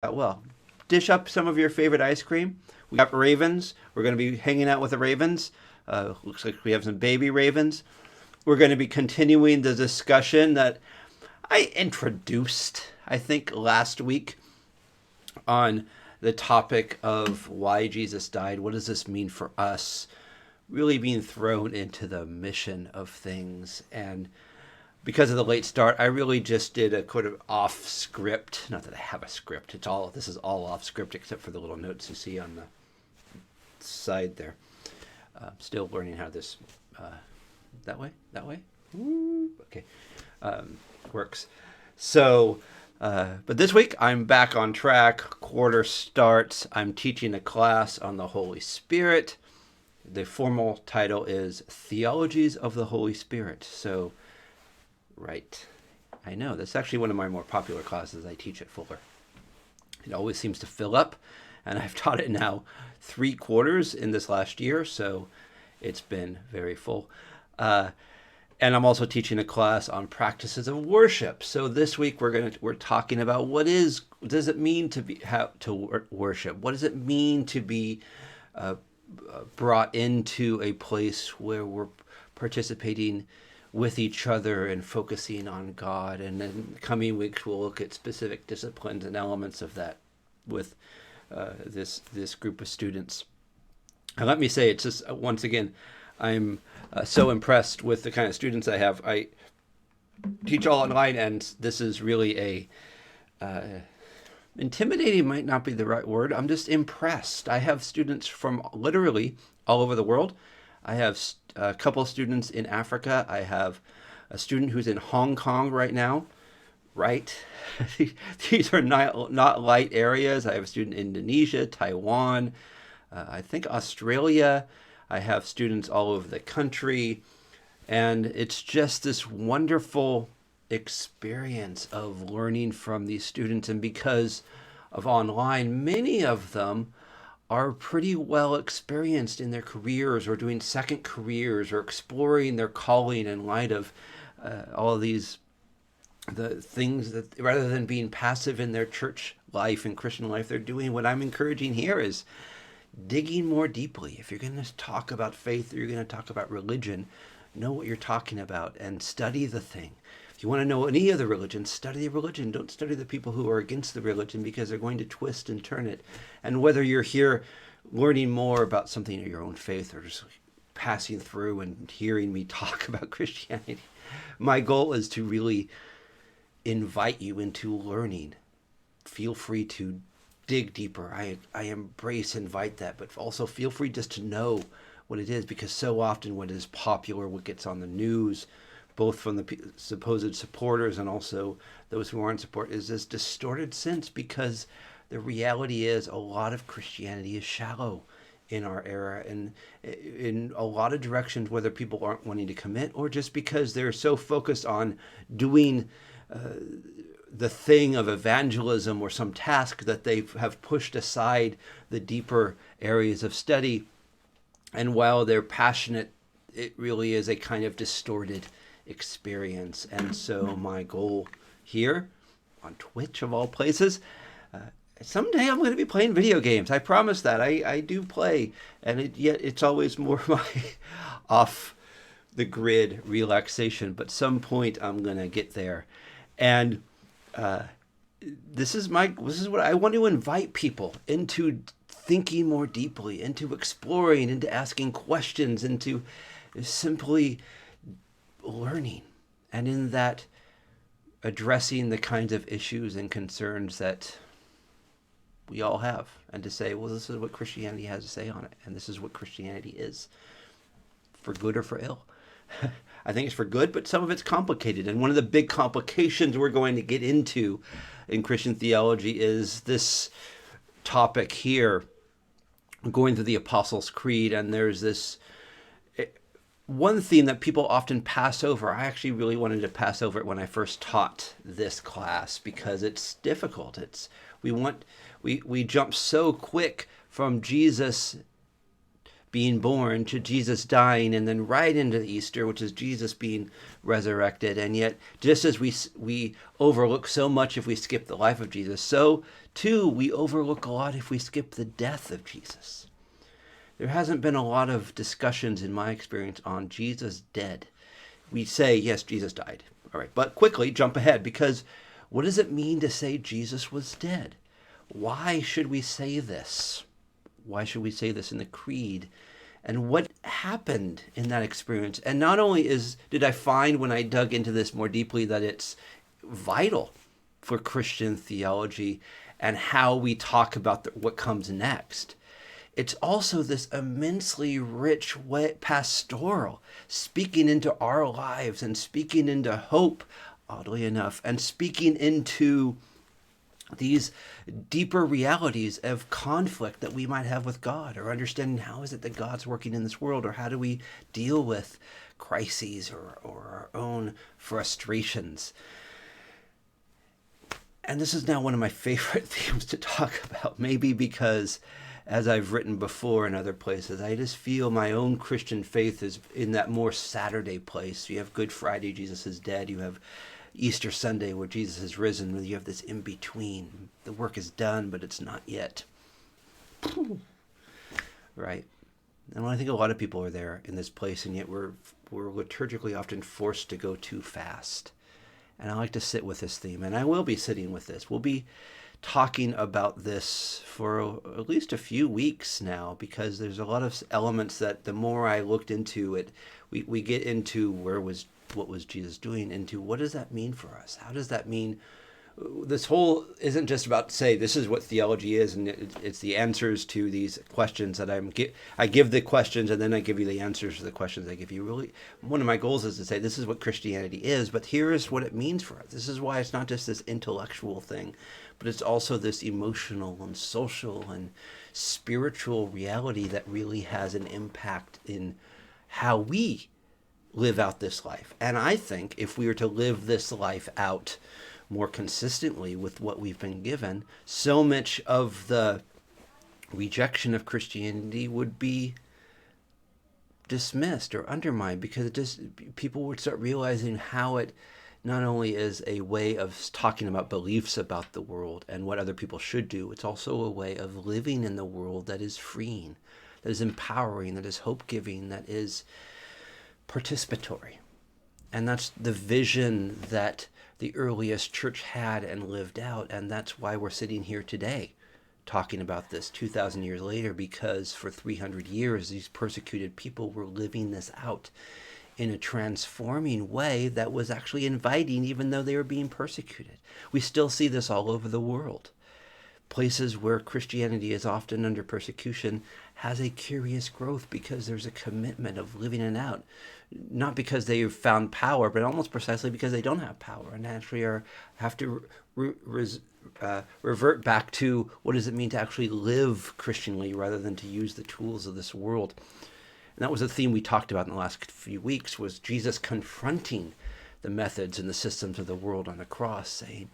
Well, dish up some of your favorite ice cream. We got ravens. We're going to be hanging out with the ravens. Looks like we have some baby ravens. We're going to be continuing the discussion that I introduced, I think, last week on the topic of why Jesus died. What does this mean for us? Really being thrown into the mission of things. And because of the late start, I really just did a kind of off script. Not that I have a script. This is all off script except for the little notes you see on the side there. Still learning how this that way. Ooh, okay, works. So, but this week I'm back on track. Quarter starts. I'm teaching a class on the Holy Spirit. The formal title is Theologies of the Holy Spirit. So, right. I know. That's actually one of my more popular classes I teach at Fuller. It always seems to fill up, and I've taught it now 3 quarters in this last year, so it's been very full. And I'm also teaching a class on practices of worship. So this week we're talking about what does it mean to worship? What does it mean to be brought into a place where we're participating with each other and focusing on God? And then coming weeks we'll look at specific disciplines and elements of that with this group of students. And let me say, it's just once again, I'm so impressed with the kind of students I have. I teach all online, and this is really intimidating might not be the right word. I'm just impressed. I have students from literally all over the world. I have a couple of students in Africa. I have a student who's in Hong Kong right now. Right? These are not light areas. I have a student in Indonesia, Taiwan, I think Australia. I have students all over the country. And it's just this wonderful experience of learning from these students. And because of online, many of them are pretty well experienced in their careers or doing second careers or exploring their calling in light of all of the things that, rather than being passive in their church life and Christian life, they're doing. What I'm encouraging here is digging more deeply. If you're going to talk about faith or you're going to talk about religion, know what you're talking about and study the thing. If you want to know any other religion, study the religion. Don't study the people who are against the religion, because they're going to twist and turn it. And whether you're here learning more about something of your own faith or just passing through and hearing me talk about Christianity, my goal is to really invite you into learning. Feel free to dig deeper. I embrace, invite that, but also feel free just to know what it is, because so often what is popular, what gets on the news, both from the supposed supporters and also those who aren't support, is this distorted sense, because the reality is a lot of Christianity is shallow in our era and in a lot of directions, whether people aren't wanting to commit or just because they're so focused on doing the thing of evangelism or some task that they have pushed aside the deeper areas of study. And while they're passionate, it really is a kind of distorted experience. And so my goal here on Twitch, of all places, someday I'm going to be playing video games. I promise that. I do play, and yet it's always more my off the grid relaxation. But some point I'm going to get there. And this is what I want to invite people into, thinking more deeply, into exploring, into asking questions, into simply learning, and in that addressing the kinds of issues and concerns that we all have, and to say, well, this is what Christianity has to say on it, and this is what Christianity is, for good or for ill. I think it's for good, but some of it's complicated. And one of the big complications we're going to get into in Christian theology is this topic here, going through the Apostles' Creed. And there's this one theme that people often pass over. I actually really wanted to pass over it when I first taught this class, because it's difficult. We jump so quick from Jesus being born to Jesus dying, and then right into Easter, which is Jesus being resurrected. And yet, just as we overlook so much if we skip the life of Jesus, so too we overlook a lot if we skip the death of Jesus. There hasn't been a lot of discussions in my experience on Jesus dead. We say, yes, Jesus died. All right, but quickly jump ahead, because what does it mean to say Jesus was dead? Why should we say this? Why should we say this in the creed? And what happened in that experience? And not only did I find when I dug into this more deeply that it's vital for Christian theology and how we talk about what comes next, it's also this immensely rich way, pastoral, speaking into our lives and speaking into hope, oddly enough, and speaking into these deeper realities of conflict that we might have with God, or understanding how is it that God's working in this world, or how do we deal with crises or our own frustrations. And this is now one of my favorite themes to talk about, maybe because, as I've written before in other places, I just feel my own Christian faith is in that more Saturday place. You have Good Friday, Jesus is dead. You have Easter Sunday, where Jesus is risen. You have this in between. The work is done, but it's not yet. Right? And I think a lot of people are there in this place, and yet we're liturgically often forced to go too fast. And I like to sit with this theme, and I will be sitting with this. We'll be talking about this for at least a few weeks now, because there's a lot of elements that the more I looked into it, we get into what was Jesus doing, into what does that mean for us? How does that mean? This whole isn't just about to say this is what theology is, and it's the answers to these questions that I give the questions, and then I give you the answers to the questions I give you. Really, one of my goals is to say this is what Christianity is, but here is what it means for us. This is why it's not just this intellectual thing, but it's also this emotional and social and spiritual reality that really has an impact in how we live out this life. And I think if we were to live this life out more consistently with what we've been given, so much of the rejection of Christianity would be dismissed or undermined, because people would start realizing how it not only is a way of talking about beliefs about the world and what other people should do, it's also a way of living in the world that is freeing, that is empowering, that is hope-giving, that is participatory. And that's the vision that the earliest church had and lived out, and that's why we're sitting here today talking about this 2,000 years later, because for 300 years these persecuted people were living this out in a transforming way that was actually inviting, even though they were being persecuted. We still see this all over the world. Places where Christianity is often under persecution has a curious growth, because there's a commitment of living it out. Not because they've found power, but almost precisely because they don't have power and actually have to revert back to what does it mean to actually live Christianly rather than to use the tools of this world. And that was a theme we talked about in the last few weeks, was Jesus confronting the methods and the systems of the world on the cross, saying,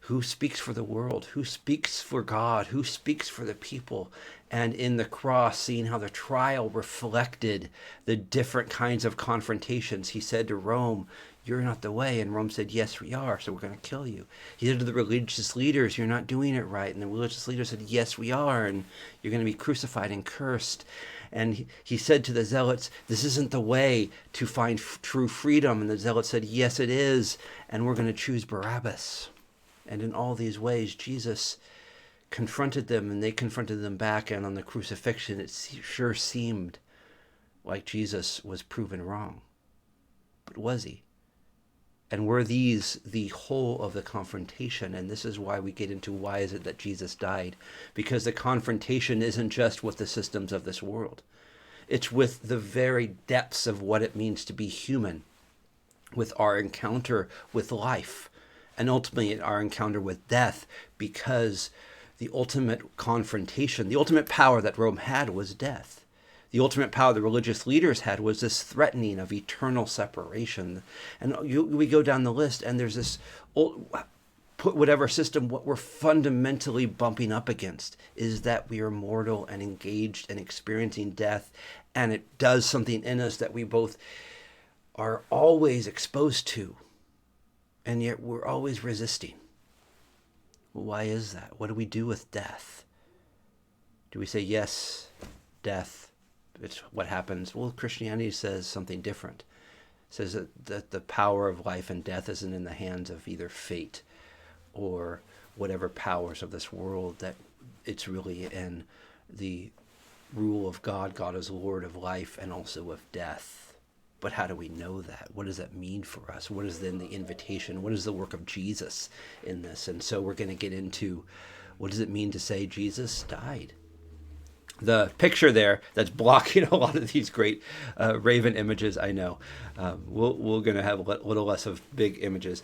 who speaks for the world? Who speaks for God? Who speaks for the people? And in the cross, seeing how the trial reflected the different kinds of confrontations. He said to Rome, you're not the way. And Rome said, yes, we are, so we're going to kill you. He said to the religious leaders, you're not doing it right. And the religious leaders said, yes, we are, and you're going to be crucified and cursed. And he said to the zealots, this isn't the way to find true freedom. And the zealots said, yes, it is, and we're going to choose Barabbas. And in all these ways, Jesus confronted them, and they confronted them back. And on the crucifixion, it sure seemed like Jesus was proven wrong. But was he? And were these the whole of the confrontation? And this is why we get into why is it that Jesus died? Because the confrontation isn't just with the systems of this world. It's with the very depths of what it means to be human, with our encounter with life, and ultimately our encounter with death, because the ultimate confrontation, the ultimate power that Rome had was death. The ultimate power the religious leaders had was this threatening of eternal separation. And we go down the list, and there's this put whatever system, what we're fundamentally bumping up against is that we are mortal and engaged and experiencing death, and it does something in us that we both are always exposed to, and yet we're always resisting. Why is that? What do we do with death? Do we say, yes, death, it's what happens? Well, Christianity says something different. It says that the power of life and death isn't in the hands of either fate or whatever powers of this world, that it's really in the rule of God. God is Lord of life and also of death. But how do we know that? What does that mean for us? What is then the invitation? What is the work of Jesus in this? And so we're going to get into, what does it mean to say Jesus died? The picture there that's blocking a lot of these great raven images, I know. We're going to have a little less of big images.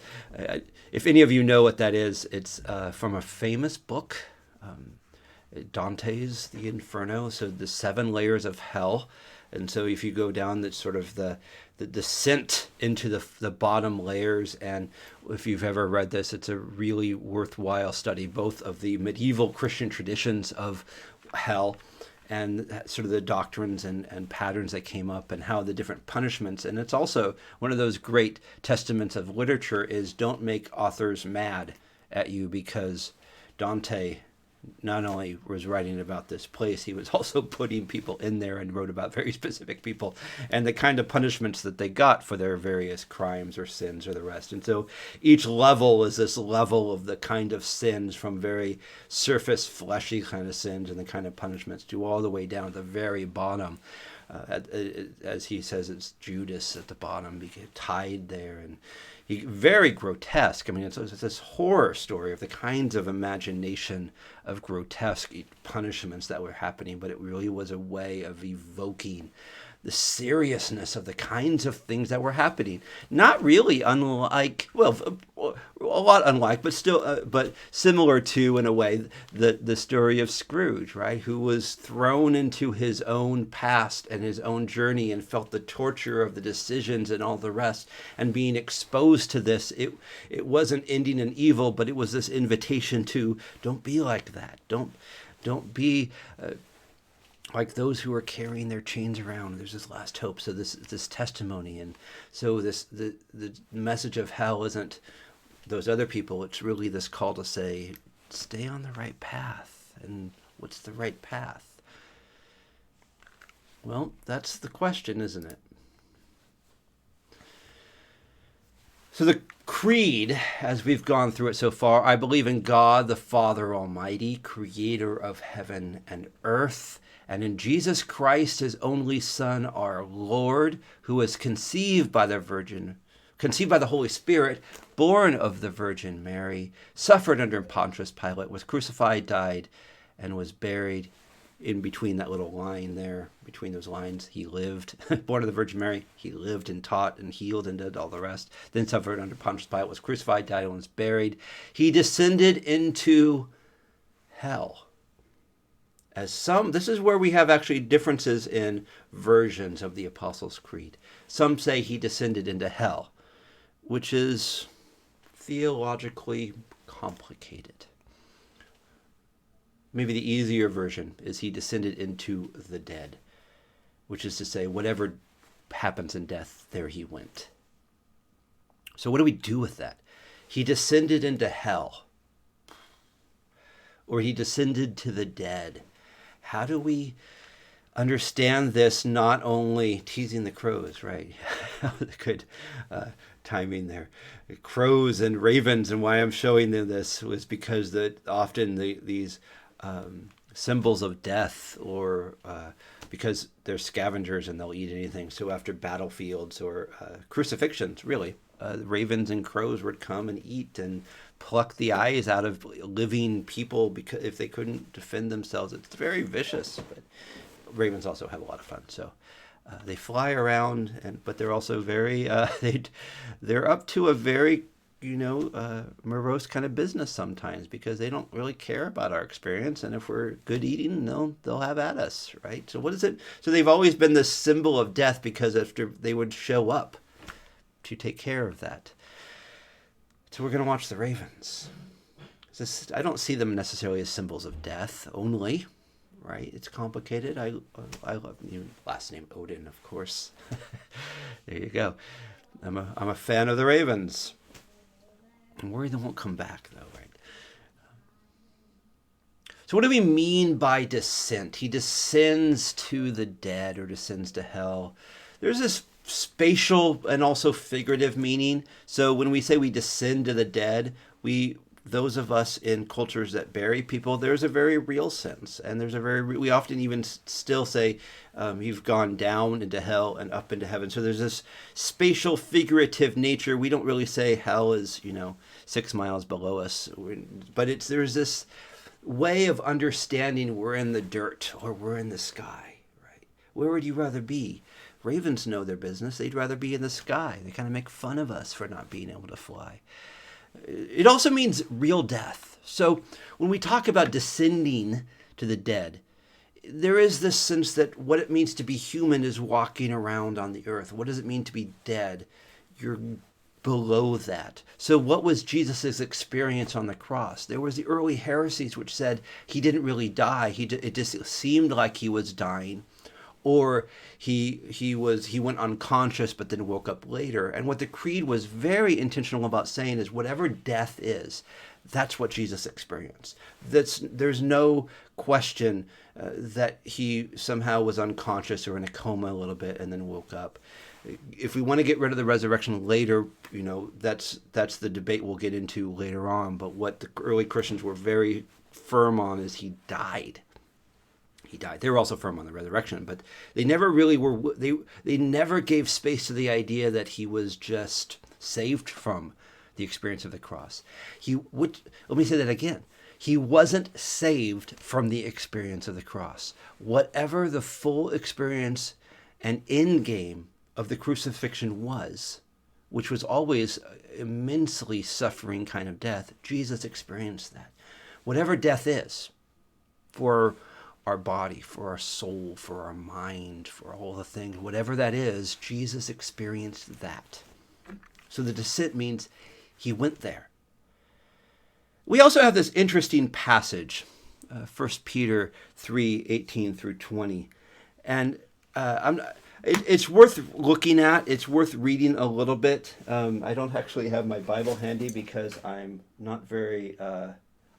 If any of you know what that is, it's from a famous book, Dante's The Inferno, so the 7 layers of hell. And so if you go down, that's sort of the descent into the bottom layers. And if you've ever read this, it's a really worthwhile study, both of the medieval Christian traditions of hell and sort of the doctrines and patterns that came up and how the different punishments. And it's also one of those great testaments of literature is don't make authors mad at you, because Dante not only was writing about this place, he was also putting people in there and wrote about very specific people and the kind of punishments that they got for their various crimes or sins or the rest. And so each level is this level of the kind of sins, from very surface fleshy kind of sins and the kind of punishments to all the way down at the very bottom. As he says, it's Judas at the bottom, tied there, and very grotesque. I mean, it's this horror story of the kinds of imagination of grotesque punishments that were happening, but it really was a way of evoking the seriousness of the kinds of things that were happening. Not really unlike, well, a lot unlike, but still, but similar to, in a way, the story of Scrooge, right? Who was thrown into his own past and his own journey and felt the torture of the decisions and all the rest, and being exposed to this. It wasn't ending in evil, but it was this invitation to don't be like that. Don't be like those who are carrying their chains around. There's this last hope. So this testimony, and so the message of hell isn't those other people. It's really this call to say, stay on the right path. And what's the right path? Well, that's the question, isn't it? So the creed, as we've gone through it so far, I believe in God, the Father Almighty, creator of heaven and earth, and in Jesus Christ, his only Son, our Lord, who was conceived by the Holy Spirit, born of the Virgin Mary, suffered under Pontius Pilate, was crucified, died, and was buried. In between that little line there, between those lines, he lived, born of the Virgin Mary, he lived and taught and healed and did all the rest, then suffered under Pontius Pilate, was crucified, died, and was buried. He descended into hell. This is where we have actually differences in versions of the Apostles' Creed. Some say he descended into hell, which is theologically complicated. Maybe the easier version is he descended into the dead, which is to say, whatever happens in death, there he went. So what do we do with that? He descended into hell, or he descended to the dead. How do we understand this? Not only teasing the crows, right? Good timing there. Crows and ravens, and why I'm showing them this was because that often these symbols of death, or because they're scavengers and they'll eat anything. So after battlefields or crucifixions, really, ravens and crows would come and eat and pluck the eyes out of living people because if they couldn't defend themselves. It's very vicious, but ravens also have a lot of fun. So they fly around, but they're also very they're up to a very morose kind of business sometimes, because they don't really care about our experience, and if we're good eating, they'll have at us, right? So what is it? So they've always been the symbol of death, because after they would show up to take care of that. So we're going to watch the ravens. I don't see them necessarily as symbols of death only, right? It's complicated. I love your last name Odin, of course. There you go. I'm a fan of the Ravens. I'm worried they won't come back though, right? So what do we mean by descent? He descends to the dead or descends to hell. There's this spatial and also figurative meaning. So when we say we descend to the dead, those of us in cultures that bury people, there's a very real sense, and we often even still say you've gone down into hell and up into heaven. So there's this spatial figurative nature. We don't really say hell is 6 miles below us, but there's this way of understanding we're in the dirt or we're in the sky, right? Where would you rather be? Ravens know their business. They'd rather be in the sky. They kind of make fun of us for not being able to fly. It also means real death. So when we talk about descending to the dead, there is this sense that what it means to be human is walking around on the earth. What does it mean to be dead? You're below that. So what was Jesus' experience on the cross? There was the early heresies which said he didn't really die. It just seemed like he was dying. Or he went unconscious but then woke up later. And what the creed was very intentional about saying is whatever death is, that's what Jesus experienced. There's no question that he somehow was unconscious or in a coma a little bit and then woke up. If we want to get rid of the resurrection later, that's the debate we'll get into later on. But what the early Christians were very firm on is he died. He died. They were also firm on the resurrection, but they never really were. They never gave space to the idea that he was just saved from the experience of the cross. Let me say that again. He wasn't saved from the experience of the cross. Whatever the full experience and end game of the crucifixion was, which was always immensely suffering kind of death, Jesus experienced that. Whatever death is, for our body, for our soul, for our mind, for all the things, whatever that is, Jesus experienced that. So the descent means he went there. We also have this interesting passage, 1 Peter 3:18 through 20. And it's worth looking at. It's worth reading a little bit. I don't actually have my Bible handy because I'm not very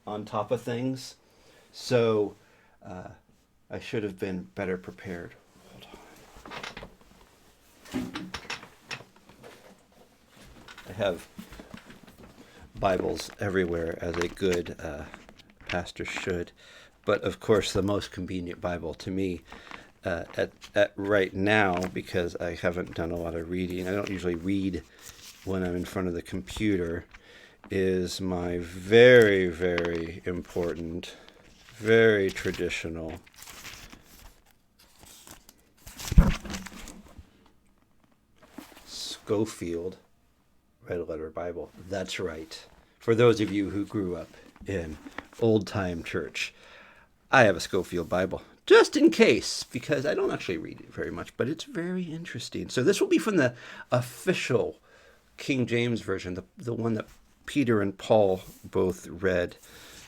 on top of things. So I should have been better prepared. Hold on. I have Bibles everywhere, as a good pastor should. But of course, the most convenient Bible to me at right now, because I haven't done a lot of reading, I don't usually read when I'm in front of the computer, is my very, very important, very traditional Scofield Red Letter Bible. That's right. For those of you who grew up in old-time church, I have a Scofield Bible, just in case, because I don't actually read it very much, but it's very interesting. So this will be from the official King James Version, the one that Peter and Paul both read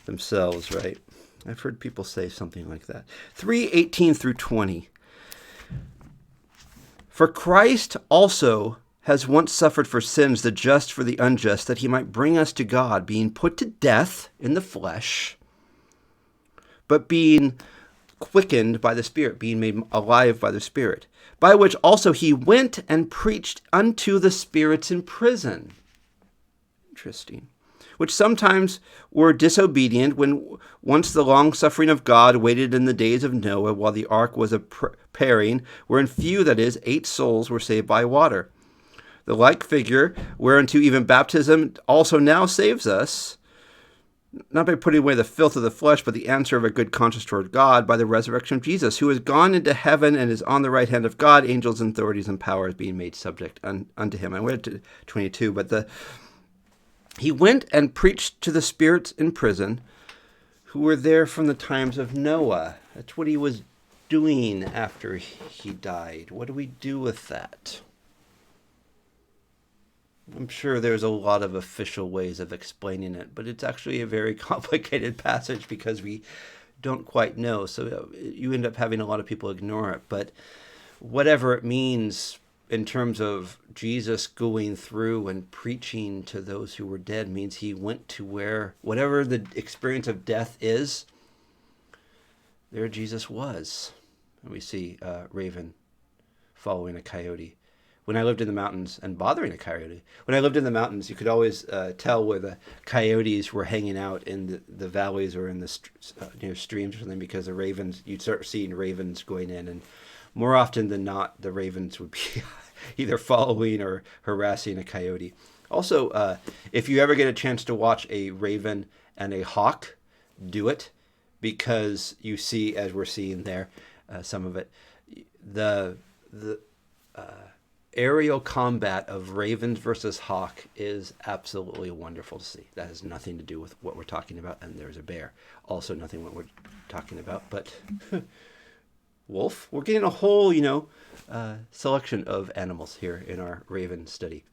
themselves, right? I've heard people say something like that. 3:18 through 20. For Christ also has once suffered for sins, the just for the unjust, that he might bring us to God, being put to death in the flesh, but being quickened by the Spirit, being made alive by the Spirit, by which also he went and preached unto the spirits in prison. Interesting. Which sometimes were disobedient when once the long-suffering of God waited in the days of Noah while the ark was preparing, wherein few, that is, 8 souls, were saved by water. The like figure, whereunto even baptism also now saves us, not by putting away the filth of the flesh, but the answer of a good conscience toward God by the resurrection of Jesus, who has gone into heaven and is on the right hand of God, angels and authorities and powers being made subject unto him. I went to 22, but he went and preached to the spirits in prison who were there from the times of Noah. That's what he was doing after he died. What do we do with that? I'm sure there's a lot of official ways of explaining it, but it's actually a very complicated passage because we don't quite know. So you end up having a lot of people ignore it. But whatever it means in terms of Jesus going through and preaching to those who were dead means he went to where, whatever the experience of death is, there Jesus was. And we see Raven following a coyote. When I lived in the mountains, and bothering a coyote. When I lived in the mountains, you could always tell where the coyotes were hanging out in the valleys or in the near streams or something, because the ravens, you'd start seeing ravens going in, and more often than not, the ravens would be either following or harassing a coyote. Also, if you ever get a chance to watch a raven and a hawk, do it, because you see, as we're seeing there, some of it, the aerial combat of ravens versus hawk is absolutely wonderful to see. That has nothing to do with what we're talking about, and there's a bear. Also nothing what we're talking about, but wolf. We're getting a whole, selection of animals here in our raven study.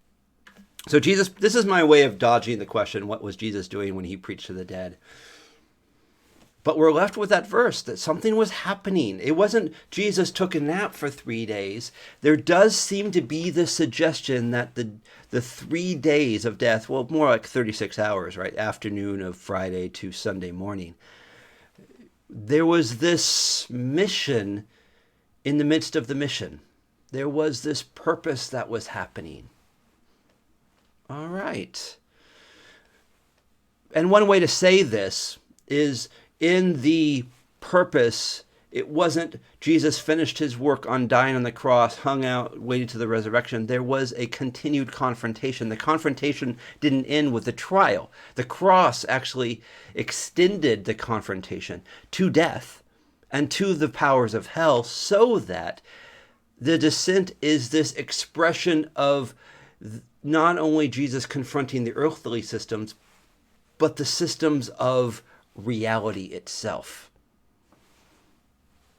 So Jesus, this is my way of dodging the question, what was Jesus doing when he preached to the dead? But we're left with that verse that something was happening. It wasn't Jesus took a nap for 3 days. There does seem to be the suggestion that the 3 days of death, well, more like 36 hours, right? Afternoon of Friday to Sunday morning. There was this mission in the midst of the mission. There was this purpose that was happening. All right. And one way to say this is, in the purpose, it wasn't Jesus finished his work on dying on the cross, hung out, waited to the resurrection. There was a continued confrontation. The confrontation didn't end with the trial. The cross actually extended the confrontation to death and to the powers of hell, so that the descent is this expression of not only Jesus confronting the earthly systems, but the systems of reality itself.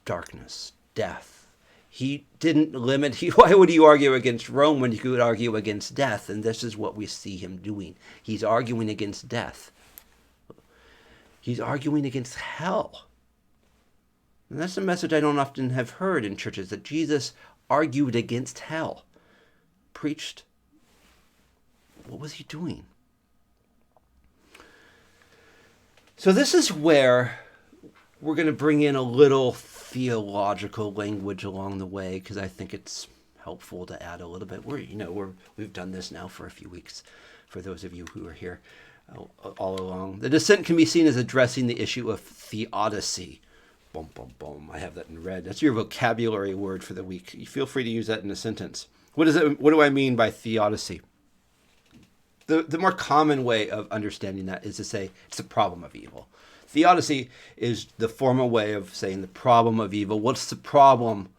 Darkness, death. He didn't limit, why would he argue against Rome when he could argue against death? And this is what we see him doing. He's arguing against death. He's arguing against hell. And that's a message I don't often have heard in churches, that Jesus argued against hell. Preached. What was he doing? So this is where we're going to bring in a little theological language along the way, because I think it's helpful to add a little bit. We've done this now for a few weeks, for those of you who are here all along. The descent can be seen as addressing the issue of theodicy. Boom, boom, boom. I have that in red. That's your vocabulary word for the week. You feel free to use that in a sentence. What do I mean by theodicy? The more common way of understanding that is to say it's the problem of evil. Theodicy is the formal way of saying the problem of evil. What's the problem?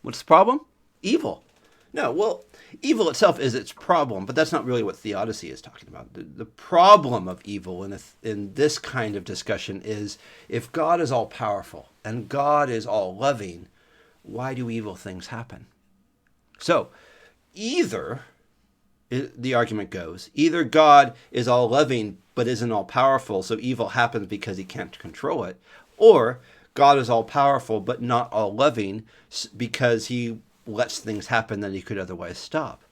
What's the problem? Evil. No, well, evil itself is its problem, but that's not really what theodicy is talking about. The problem of evil in this kind of discussion is, if God is all powerful and God is all loving, why do evil things happen? So, the argument goes, either God is all loving but isn't all powerful, so evil happens because he can't control it, or God is all powerful but not all loving because he lets things happen that he could otherwise stop.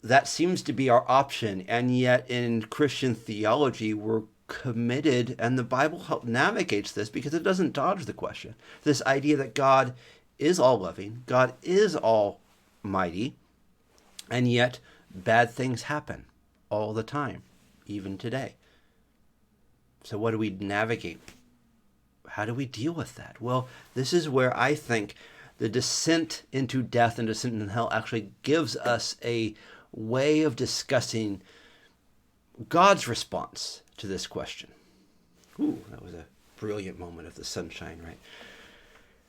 That seems to be our option, and yet in Christian theology we're committed, and the Bible navigates this because it doesn't dodge the question. This idea that God is all loving, God is almighty, and yet bad things happen all the time, even today. So what do we navigate? How do we deal with that? Well, this is where I think the descent into death and descent into hell actually gives us a way of discussing God's response to this question. Ooh, that was a brilliant moment of the sunshine, right?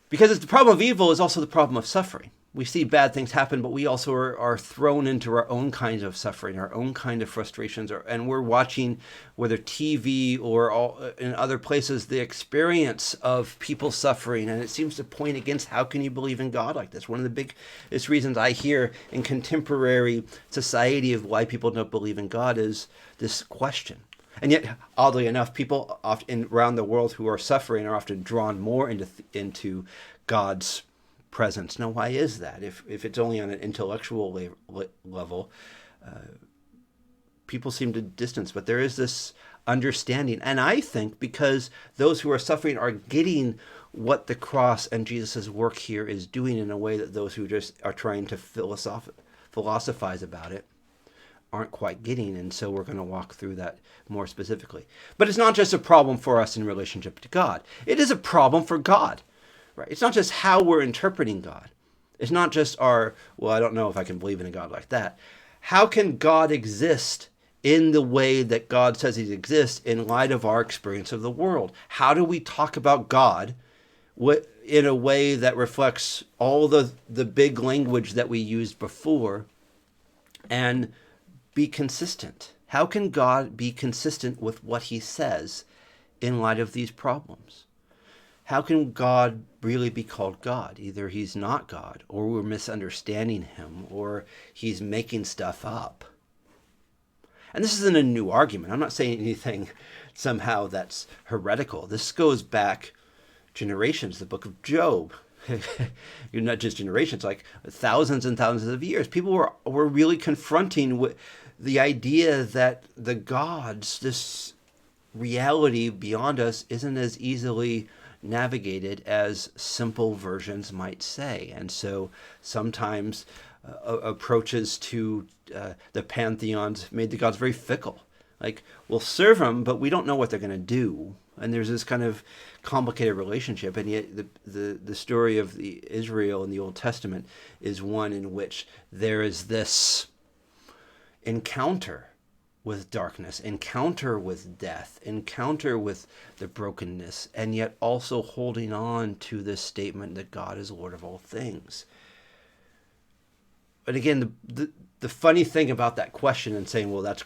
Because it's the problem of evil is also the problem of suffering. We see bad things happen, but we also are thrown into our own kinds of suffering, our own kind of frustrations, and we're watching, whether TV or in other places, the experience of people suffering, and it seems to point against how can you believe in God like this? One of the biggest reasons I hear in contemporary society of why people don't believe in God is this question. And yet, oddly enough, people often around the world who are suffering are often drawn more into God's presence. Now, why is that? If it's only on an intellectual level, people seem to distance, but there is this understanding. And I think because those who are suffering are getting what the cross and Jesus' work here is doing in a way that those who just are trying to philosophize about it aren't quite getting, and so we're going to walk through that more specifically. But it's not just a problem for us in relationship to God. It is a problem for God, right? It's not just how we're interpreting God. It's not just well, I don't know if I can believe in a God like that. How can God exist in the way that God says he exists in light of our experience of the world? How do we talk about God in a way that reflects all the big language that we used before and be consistent? How can God be consistent with what he says in light of these problems? How can God really be called God? Either he's not God, or we're misunderstanding him, or he's making stuff up. And this isn't a new argument. I'm not saying anything somehow that's heretical. This goes back generations, the book of Job. You're not just generations, like thousands and thousands of years. People were really confronting with the idea that the gods, this reality beyond us, isn't as easily navigated as simple versions might say. And so sometimes approaches to the pantheons made the gods very fickle. Like, we'll serve them, but we don't know what they're going to do. And there's this kind of complicated relationship. And yet the story of Israel in the Old Testament is one in which there is this encounter with darkness, encounter with death, encounter with the brokenness, and yet also holding on to this statement that God is Lord of all things. But again, the funny thing about that question and saying, well, that's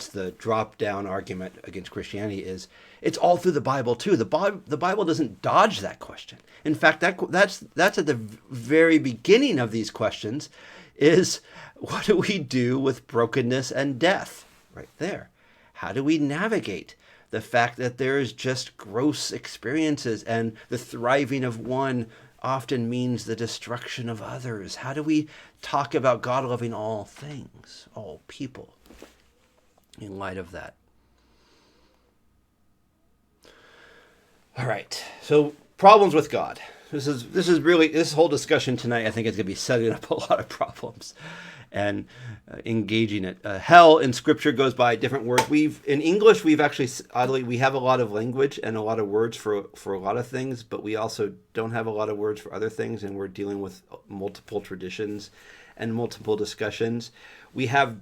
the drop-down argument against Christianity is it's all through the Bible too. The Bible doesn't dodge that question. In fact, that's at the very beginning of these questions is, what do we do with brokenness and death? Right there. How do we navigate the fact that there is just gross experiences and the thriving of one often means the destruction of others? How do we talk about God loving all things, all people, in light of that? All right. So, problems with God. This whole discussion tonight, I think, is going to be setting up a lot of problems and engaging it. Hell in Scripture goes by different words. In English, we've actually, oddly, we have a lot of language and a lot of words for a lot of things, but we also don't have a lot of words for other things, and we're dealing with multiple traditions and multiple discussions. We have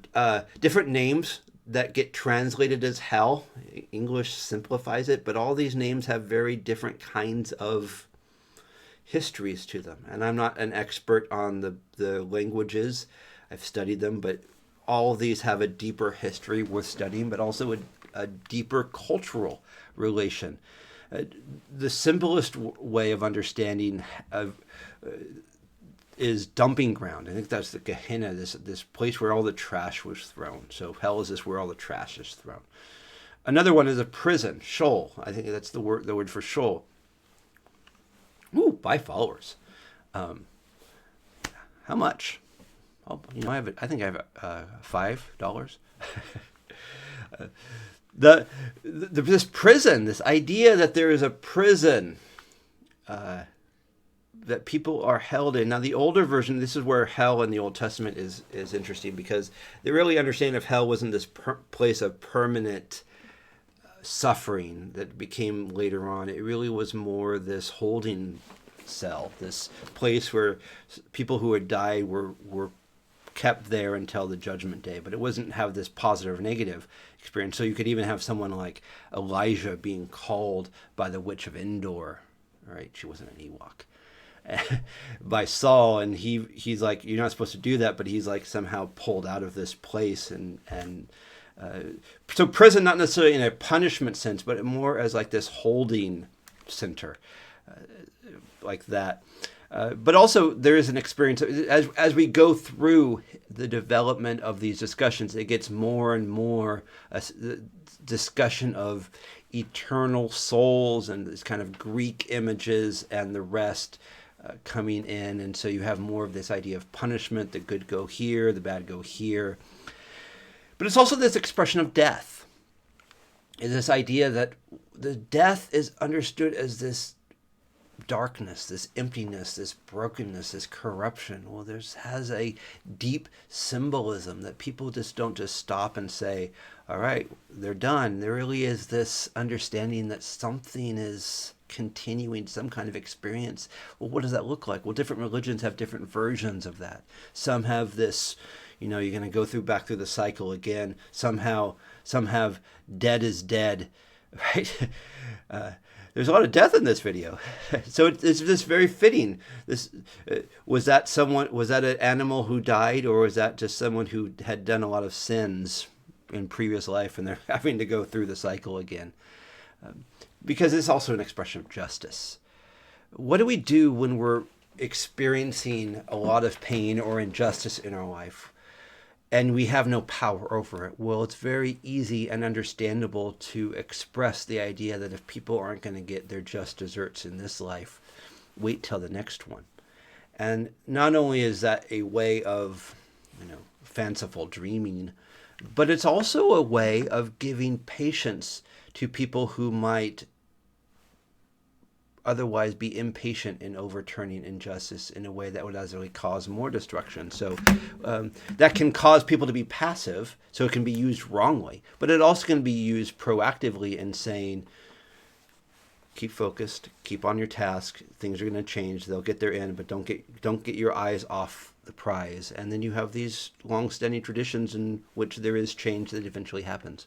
different names that get translated as hell. English simplifies it, but all these names have very different kinds of histories to them. And I'm not an expert on the languages. I've studied them, but all of these have a deeper history worth studying, but also a deeper cultural relation. The simplest way of understanding is dumping ground. I think that's the Gehenna, this place where all the trash was thrown. So hell is this where all the trash is thrown. Another one is a prison, Sheol. I think that's the word for Sheol. Ooh, buy followers. How much? Oh, I think I have $5. This prison, this idea that there is a prison that people are held in. Now, the older version, this is where hell in the Old Testament is interesting, because the really understanding of hell wasn't this place of permanent suffering that became later on. It really was more this holding cell, this place where people who had died were kept there until the judgment day. But it wasn't have this positive or negative experience. So you could even have someone like Elijah being called by the witch of Endor. Right? She wasn't an Ewok. by Saul, and he's like, you're not supposed to do that, but he's like somehow pulled out of this place, and so prison, not necessarily in a punishment sense, but more as like this holding center, like that. But also there is an experience as we go through the development of these discussions, it gets more and more the discussion of eternal souls and this kind of Greek images and the rest coming in. And so you have more of this idea of punishment, the good go here, the bad go here. But it's also this expression of death. Is this idea that the death is understood as this darkness, this emptiness, this brokenness, this corruption. Well, has a deep symbolism that people just don't just stop and say, all right, they're done. There really is this understanding that something is continuing, some kind of experience. Well, what does that look like? Well, different religions have different versions of that. Some have this, you're going to go back through the cycle again. Some have dead is dead, right? There's a lot of death in this video, so it's just very fitting. Was that an animal who died, or was that just someone who had done a lot of sins in previous life, and they're having to go through the cycle again? Because it's also an expression of justice. What do we do when we're experiencing a lot of pain or injustice in our life, and we have no power over it? Well, it's very easy and understandable to express the idea that if people aren't going to get their just desserts in this life, wait till the next one. And not only is that a way of, fanciful dreaming, but it's also a way of giving patience to people who might otherwise be impatient in overturning injustice in a way that would actually cause more destruction. So that can cause people to be passive, so it can be used wrongly. But it also can be used proactively in saying, keep focused, keep on your task, things are going to change, they'll get their end, but don't get your eyes off the prize. And then you have these long-standing traditions in which there is change that eventually happens.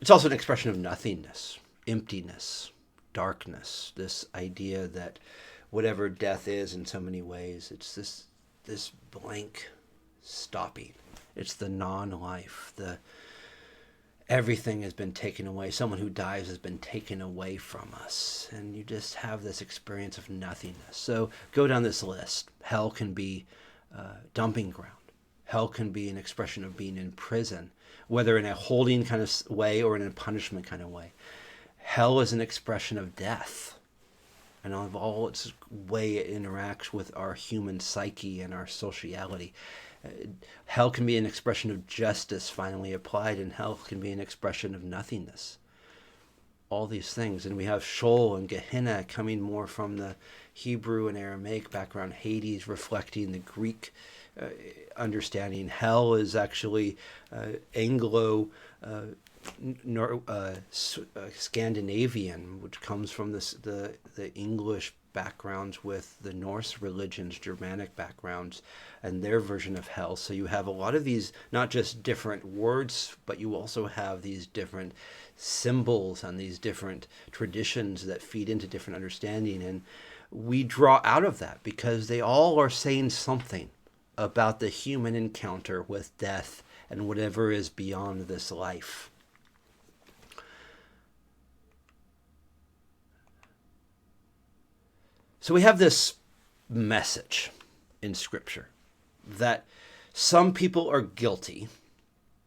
It's also an expression of nothingness, emptiness, darkness, this idea that whatever death is in so many ways, it's this blank stopping. It's the non-life. Everything has been taken away. Someone who dies has been taken away from us. And you just have this experience of nothingness. So go down this list. Hell can be dumping ground. Hell can be an expression of being in prison, whether in a holding kind of way or in a punishment kind of way. Hell is an expression of death, and of all its way it interacts with our human psyche and our sociality. Hell can be an expression of justice finally applied, and hell can be an expression of nothingness. All these things. And we have Sheol and Gehenna coming more from the Hebrew and Aramaic background, Hades reflecting the Greek understanding. Hell is actually Anglo Scandinavian, which comes from the English backgrounds with the Norse religions, Germanic backgrounds, and their version of hell. So you have a lot of these, not just different words, but you also have these different symbols and these different traditions that feed into different understanding. And we draw out of that because they all are saying something about the human encounter with death and whatever is beyond this life. So we have this message in Scripture that some people are guilty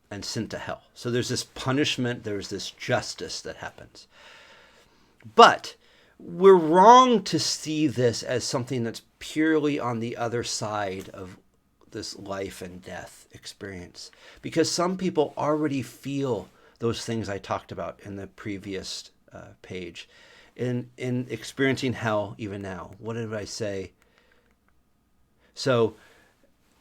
and sent to hell. So there's this punishment, there's this justice that happens. But we're wrong to see this as something that's purely on the other side of this life and death experience, because some people already feel those things I talked about in the previous page. In experiencing hell even now. What did I say? So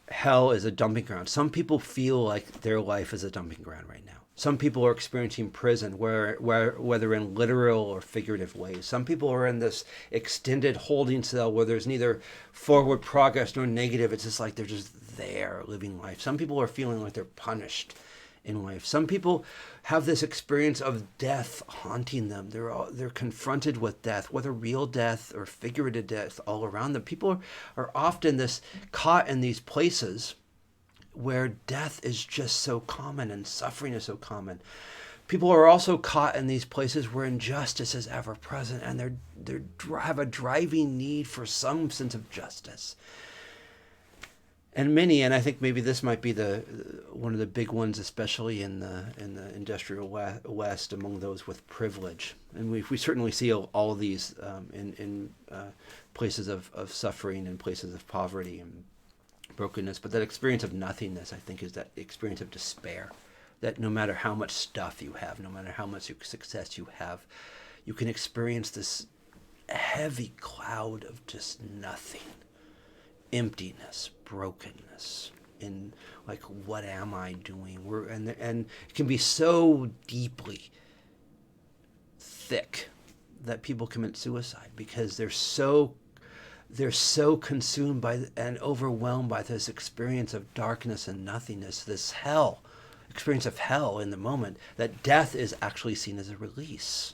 hell is a dumping ground. Some people feel like their life is a dumping ground right now. Some people are experiencing prison, whether in literal or figurative ways. Some people are in this extended holding cell where there's neither forward progress nor negative. It's just like they're just there living life. Some people are feeling like they're punished in life. Some people have this experience of death haunting them. They're confronted with death, whether real death or figurative death, all around them. People are often caught in these places where death is just so common and suffering is so common. People are also caught in these places where injustice is ever present, and they have a driving need for some sense of justice. And many, and I think maybe this might be one of the big ones, especially in the industrial West, among those with privilege. And we certainly see all of these in places of suffering and places of poverty and brokenness. But that experience of nothingness, I think, is that experience of despair. That no matter how much stuff you have, no matter how much success you have, you can experience this heavy cloud of just nothing. Emptiness, brokenness, in like, what am I doing? And it can be so deeply thick that people commit suicide because they're so consumed by and overwhelmed by this experience of darkness and nothingness, this experience of hell in the moment, that death is actually seen as a release.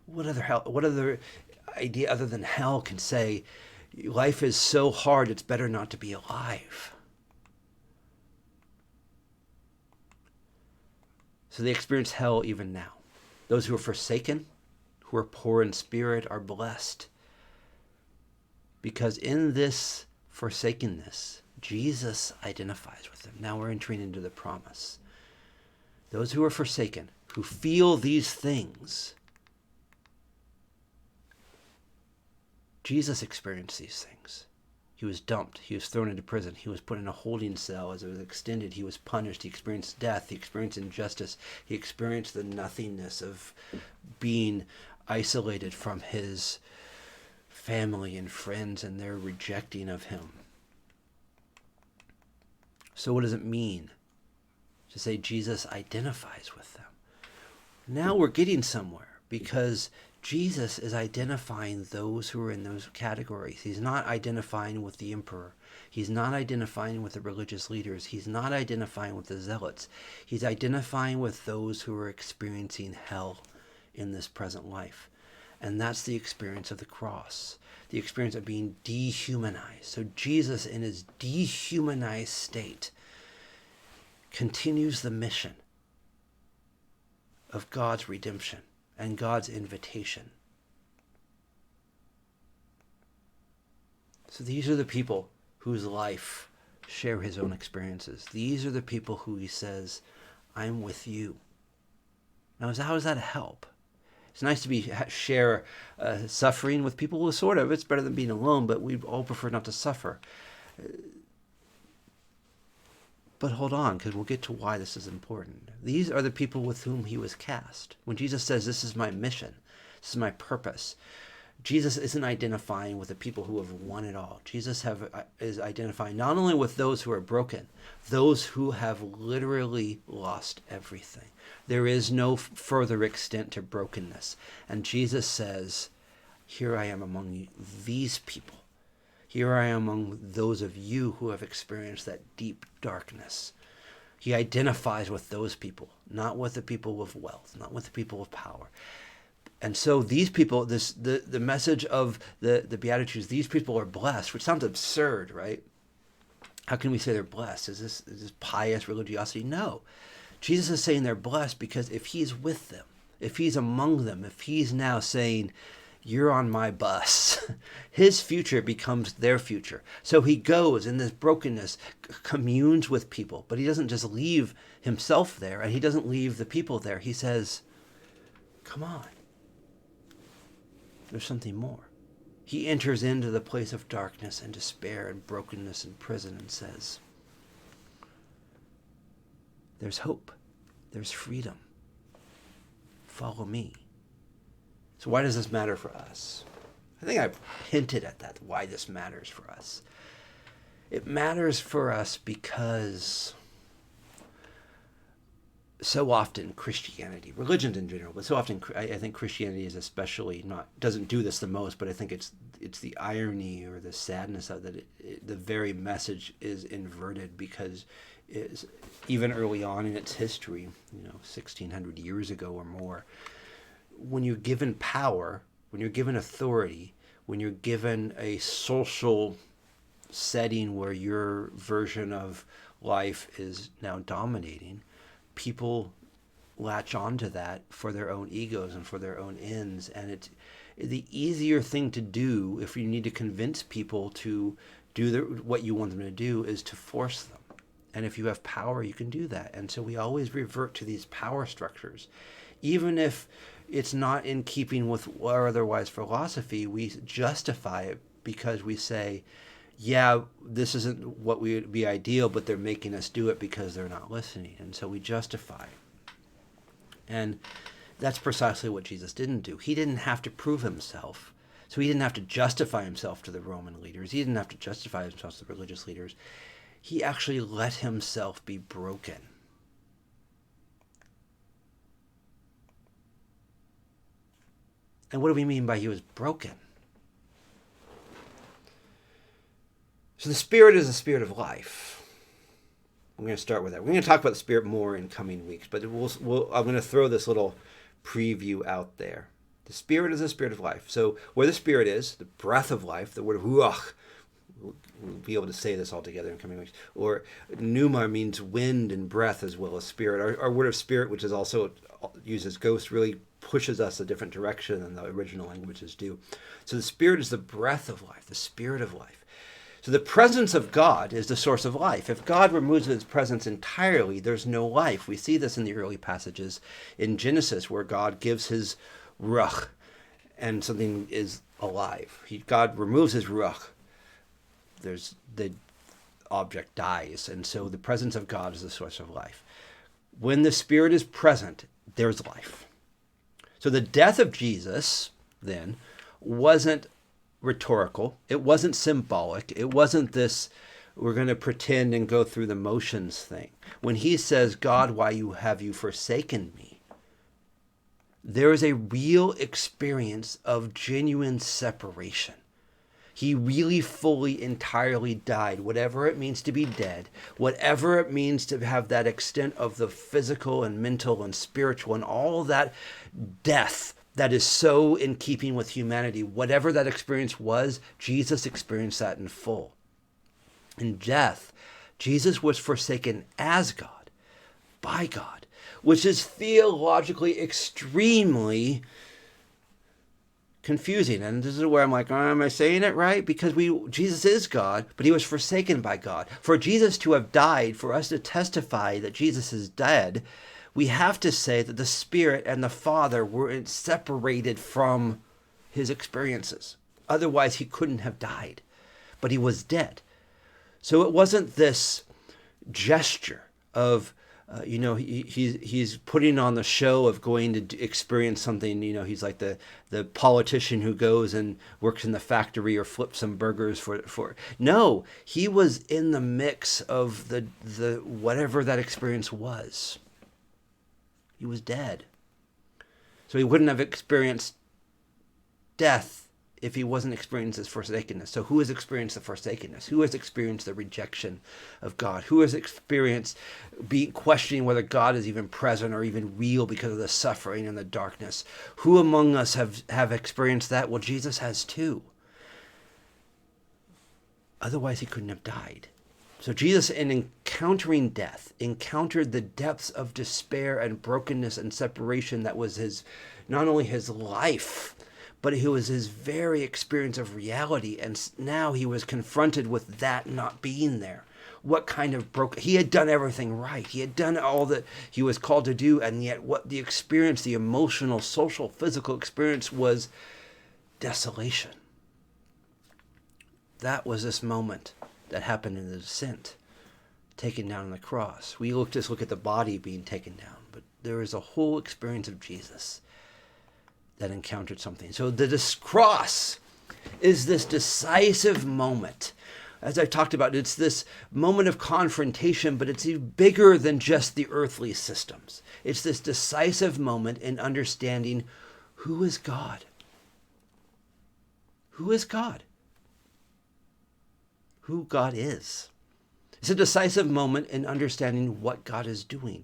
What other idea other than hell can say life is so hard it's better not to be alive? So they experience hell even now. Those who are forsaken, who are poor in spirit, are blessed. Because in this forsakenness, Jesus identifies with them. Now we're entering into the promise. Those who are forsaken, who feel these things, Jesus experienced these things. He was dumped. He was thrown into prison. He was put in a holding cell. As it was extended, he was punished. He experienced death. He experienced injustice. He experienced the nothingness of being isolated from his family and friends and their rejecting of him. So what does it mean to say Jesus identifies with them? Now we're getting somewhere, because Jesus is identifying those who are in those categories. He's not identifying with the emperor. He's not identifying with the religious leaders. He's not identifying with the zealots. He's identifying with those who are experiencing hell in this present life. And that's the experience of the cross, the experience of being dehumanized. So Jesus, in his dehumanized state, continues the mission of God's redemption and God's invitation. So these are the people whose life share his own experiences. These are the people who he says, I'm with you. Now, how is that a help? It's nice to share suffering with people. Well, sort of. It's better than being alone, but we all prefer not to suffer. But hold on, because we'll get to why this is important. These are the people with whom he was cast. When Jesus says, this is my mission, this is my purpose, Jesus isn't identifying with the people who have won it all. Jesus is identifying not only with those who are broken, those who have literally lost everything. There is no further extent to brokenness. And Jesus says, here I am among these people. Here I am among those of you who have experienced that deep darkness. He identifies with those people, not with the people with wealth, not with the people with power. And so these people, the message of the Beatitudes, these people are blessed, which sounds absurd, right? How can we say they're blessed? Is this pious religiosity? No. Jesus is saying they're blessed because if he's with them, if he's among them, if he's now saying, you're on my bus, his future becomes their future. So he goes in this brokenness, communes with people, but he doesn't just leave himself there, and he doesn't leave the people there. He says, come on. There's something more. He enters into the place of darkness and despair and brokenness and prison and says, there's hope. There's freedom. Follow me. So why does this matter for us? I think I've hinted at that, why this matters for us. It matters for us because so often Christianity, religions in general, but so often I think Christianity is especially doesn't do this the most, but I think it's the irony or the sadness of that the very message is inverted because is even early on in its history, 1600 years ago or more, when you're given power, when you're given authority, when you're given a social setting where your version of life is now dominating, people latch onto that for their own egos and for their own ends. And it's the easier thing to do if you need to convince people to do what you want them to do is to force them. And if you have power, you can do that. And so we always revert to these power structures. Even if it's not in keeping with our otherwise philosophy, we justify it because we say, yeah, this isn't what would be ideal, but they're making us do it because they're not listening. And so we justify. And that's precisely what Jesus didn't do. He didn't have to prove himself. So he didn't have to justify himself to the Roman leaders. He didn't have to justify himself to the religious leaders. He actually let himself be broken. And what do we mean by he was broken? So the Spirit is the Spirit of life. I'm going to start with that. We're going to talk about the Spirit more in coming weeks, but I'm going to throw this little preview out there. The Spirit is the Spirit of life. So where the Spirit is, the breath of life, the word of ruach, we'll be able to say this all together in coming weeks. Or pneuma means wind and breath as well as spirit. Our word of spirit, which is also uses ghost, really pushes us a different direction than the original languages do. So the Spirit is the breath of life, the Spirit of life. So the presence of God is the source of life. If God removes his presence entirely, there's no life. We see this in the early passages in Genesis where God gives his ruach and something is alive. God removes his ruach. The object dies. And so the presence of God is the source of life. When the Spirit is present, there's life. So the death of Jesus, then, wasn't rhetorical. It wasn't symbolic. It wasn't this, we're going to pretend and go through the motions thing. When he says, God, why have you forsaken me? There is a real experience of genuine separation. He really fully, entirely died, whatever it means to be dead, whatever it means to have that extent of the physical and mental and spiritual and all that death that is so in keeping with humanity. Whatever that experience was, Jesus experienced that in full. In death, Jesus was forsaken as God, by God, which is theologically extremely confusing. And this is where I'm like, am I saying it right? Because Jesus is God, but he was forsaken by God. For Jesus to have died, for us to testify that Jesus is dead, we have to say that the Spirit and the Father were separated from his experiences. Otherwise, he couldn't have died. But he was dead. So it wasn't this gesture of, he's putting on the show of going to experience something. He's like the politician who goes and works in the factory or flips some burgers for. No, he was in the mix of the whatever that experience was. He was dead. So he wouldn't have experienced death if he wasn't experiencing his forsakenness. So who has experienced the forsakenness? Who has experienced the rejection of God? Who has experienced questioning whether God is even present or even real because of the suffering and the darkness? Who among us have experienced that? Well, Jesus has too. Otherwise, he couldn't have died. So Jesus, in encountering death, encountered the depths of despair and brokenness and separation that was not only his life, but it was his very experience of reality. And now he was confronted with that not being there. What kind of he had done everything right. He had done all that he was called to do. And yet what the experience, the emotional, social, physical experience was desolation. That was this moment that happened in the descent, taken down on the cross. We just look at the body being taken down, but there is a whole experience of Jesus that encountered something. So the cross is this decisive moment. As I talked about, it's this moment of confrontation, but it's even bigger than just the earthly systems. It's this decisive moment in understanding who is God. Who is God? Who God is. It's a decisive moment in understanding what God is doing.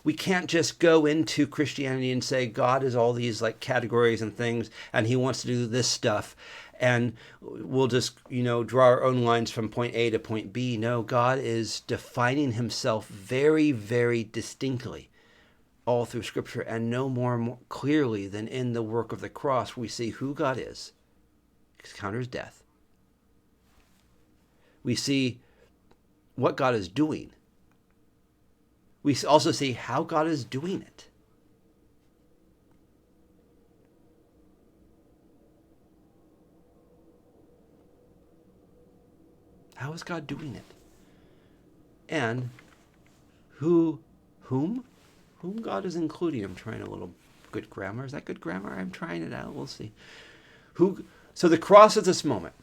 We can't just go into Christianity and say God is all these like categories and things and he wants to do this stuff and we'll just, draw our own lines from point A to point B. No, God is defining himself very, very distinctly all through Scripture, and no more clearly than in the work of the cross. We see who God is, encounters death. We see what God is doing. We also see how God is doing it. How is God doing it? And whom God is including. I'm trying a little good grammar. Is that good grammar? I'm trying it out. We'll see. So the cross is this moment,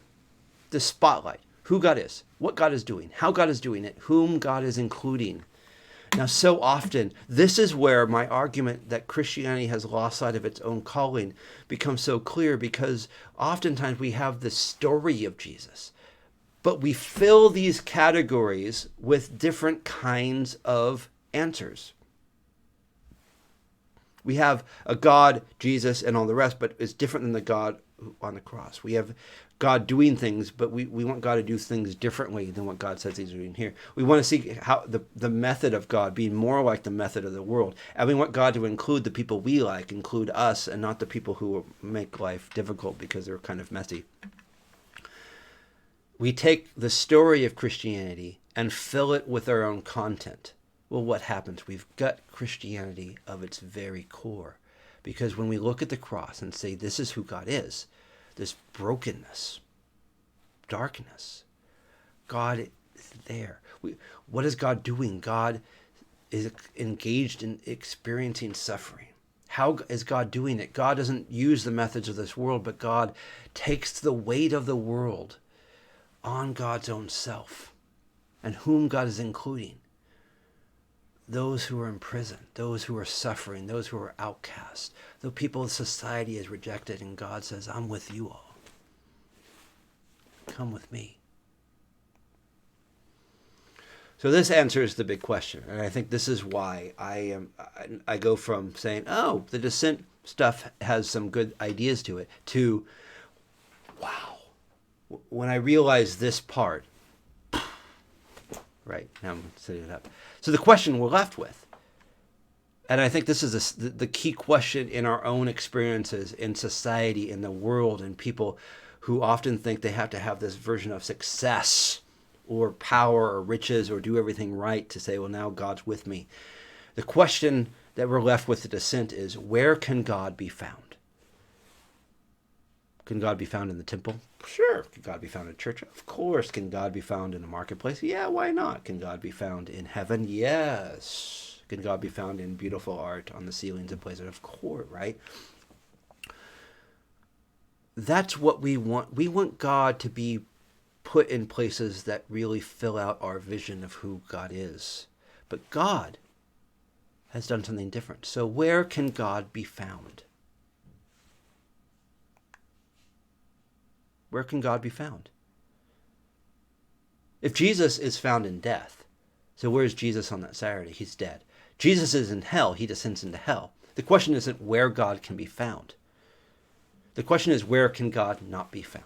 this spotlight. Who God is, what God is doing, how God is doing it, whom God is including. Now, so often, this is where my argument that Christianity has lost sight of its own calling becomes so clear, because oftentimes we have the story of Jesus, but we fill these categories with different kinds of answers. We have a God, Jesus, and all the rest, but it's different than the God on the cross. We have God doing things, but we want God to do things differently than what God says he's doing here. We want to see how the method of God being more like the method of the world. And we want God to include the people we like, include us, and not the people who make life difficult because they're kind of messy. We take the story of Christianity and fill it with our own content. Well, what happens? We've got Christianity of its very core. Because when we look at the cross and say, this is who God is, this brokenness, darkness, God is there. What is God doing? God is engaged in experiencing suffering. How is God doing it? God doesn't use the methods of this world, but God takes the weight of the world on God's own self. And whom God is including? Those who are in prison, those who are suffering, those who are outcast, the people society has rejected, and God says, I'm with you all. Come with me. So this answers the big question, and I think this is why I go from saying, oh, the dissent stuff has some good ideas to it, to, wow, when I realize this part, right, now I'm setting it up. So the question we're left with, and I think this is the key question in our own experiences in society, in the world, and people who often think they have to have this version of success or power or riches or do everything right to say, well, now God's with me. The question that we're left with the dissent is, where can God be found? Can God be found in the temple? Sure. Can God be found in church? Of course. Can God be found in a marketplace? Yeah, why not? Can God be found in heaven? Yes. Can God be found in beautiful art on the ceilings of places? Of course, right? That's what we want. We want God to be put in places that really fill out our vision of who God is. But God has done something different. So where can God be found? Where can God be found? If Jesus is found in death, so where's Jesus on that Saturday? He's dead. Jesus is in hell. He descends into hell. The question isn't where God can be found. The question is, where can God not be found?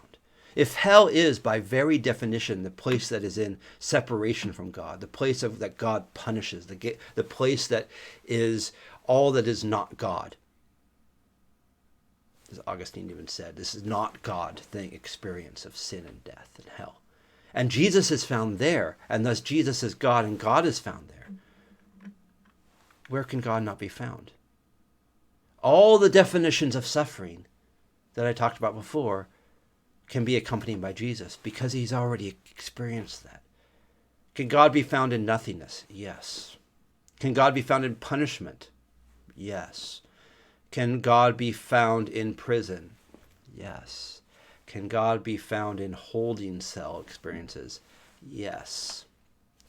If hell is, by very definition, the place that is in separation from God, the place that God punishes, the place that is all that is not God, as Augustine even said, this is not God thing, experience of sin and death and hell. And Jesus is found there, and thus Jesus is God, and God is found there. Where can God not be found? All the definitions of suffering that I talked about before can be accompanied by Jesus, because he's already experienced that. Can God be found in nothingness? Yes. Can God be found in punishment? Yes. Can God be found in prison? Yes. Can God be found in holding cell experiences? Yes.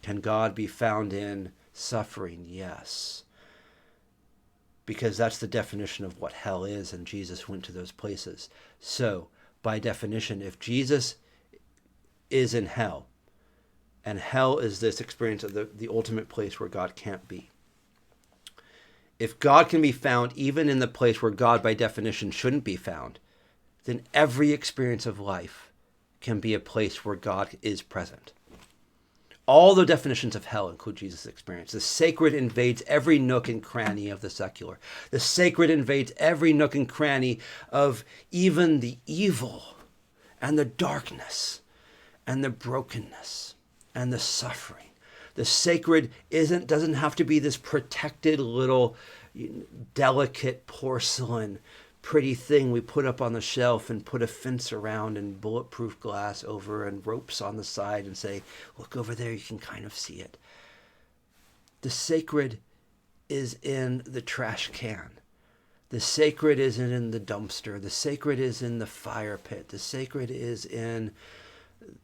Can God be found in suffering? Yes. Because that's the definition of what hell is, and Jesus went to those places. So, by definition, if Jesus is in hell And hell is this experience of the ultimate place where God can't be. If God can be found even in the place where God by definition shouldn't be found, then every experience of life can be a place where God is present. All the definitions of hell include Jesus' experience. The sacred invades every nook and cranny of the secular. The sacred invades every nook and cranny of even the evil and the darkness and the brokenness and the suffering. The sacred doesn't have to be this protected little delicate porcelain pretty thing we put up on the shelf and put a fence around and bulletproof glass over and ropes on the side and say, look over there, you can kind of see it. The sacred is in the trash can. The sacred isn't in the dumpster. The sacred is in the fire pit. The sacred is in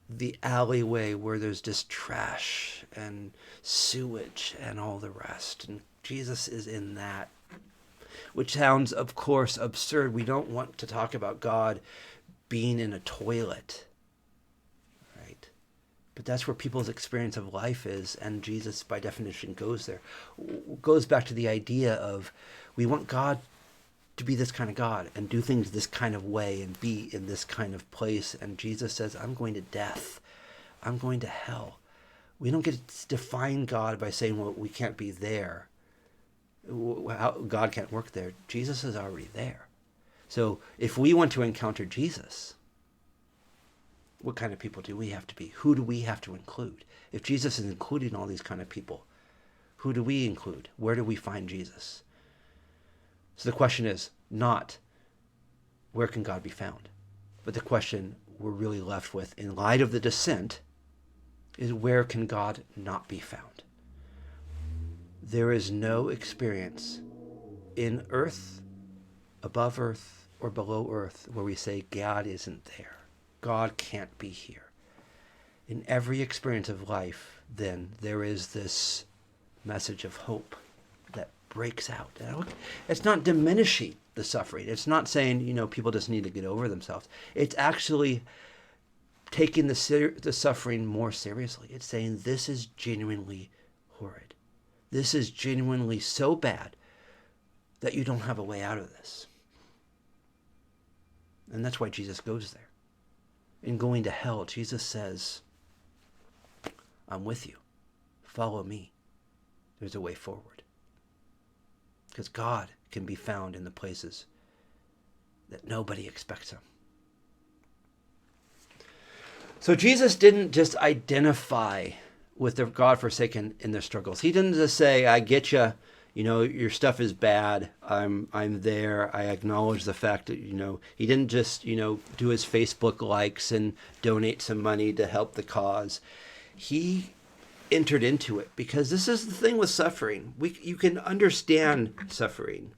the alleyway where there's just trash and sewage and all the rest. And Jesus is in that, which sounds, of course, absurd. We don't want to talk about God being in a toilet, right? But that's where people's experience of life is, and Jesus, by definition, goes there. Goes back to the idea of we want God to be this kind of God and do things this kind of way and be in this kind of place. And Jesus says, I'm going to death. I'm going to hell. We don't get to define God by saying, well, we can't be there. God can't work there. Jesus is already there. So if we want to encounter Jesus, what kind of people do we have to be? Who do we have to include? If Jesus is including all these kind of people, who do we include? Where do we find Jesus? So the question is not, where can God be found? But the question we're really left with, in light of the descent, is where can God not be found? There is no experience in earth, above earth, or below earth where we say God isn't there. God can't be here. In every experience of life, then, there is this message of hope that breaks out. It's not diminishing the suffering. It's not saying, people just need to get over themselves. It's actually taking the suffering more seriously. It's saying this is genuinely horrid. This is genuinely so bad that you don't have a way out of this. And that's why Jesus goes there. In going to hell, Jesus says, I'm with you. Follow me. There's a way forward. Because God can be found in the places that nobody expects him. So Jesus didn't just identify with the God-forsaken in their struggles. He didn't just say, I get you, your stuff is bad. I'm there. I acknowledge the fact that, he didn't just, do his Facebook likes and donate some money to help the cause. He entered into it, because this is the thing with suffering. You can understand suffering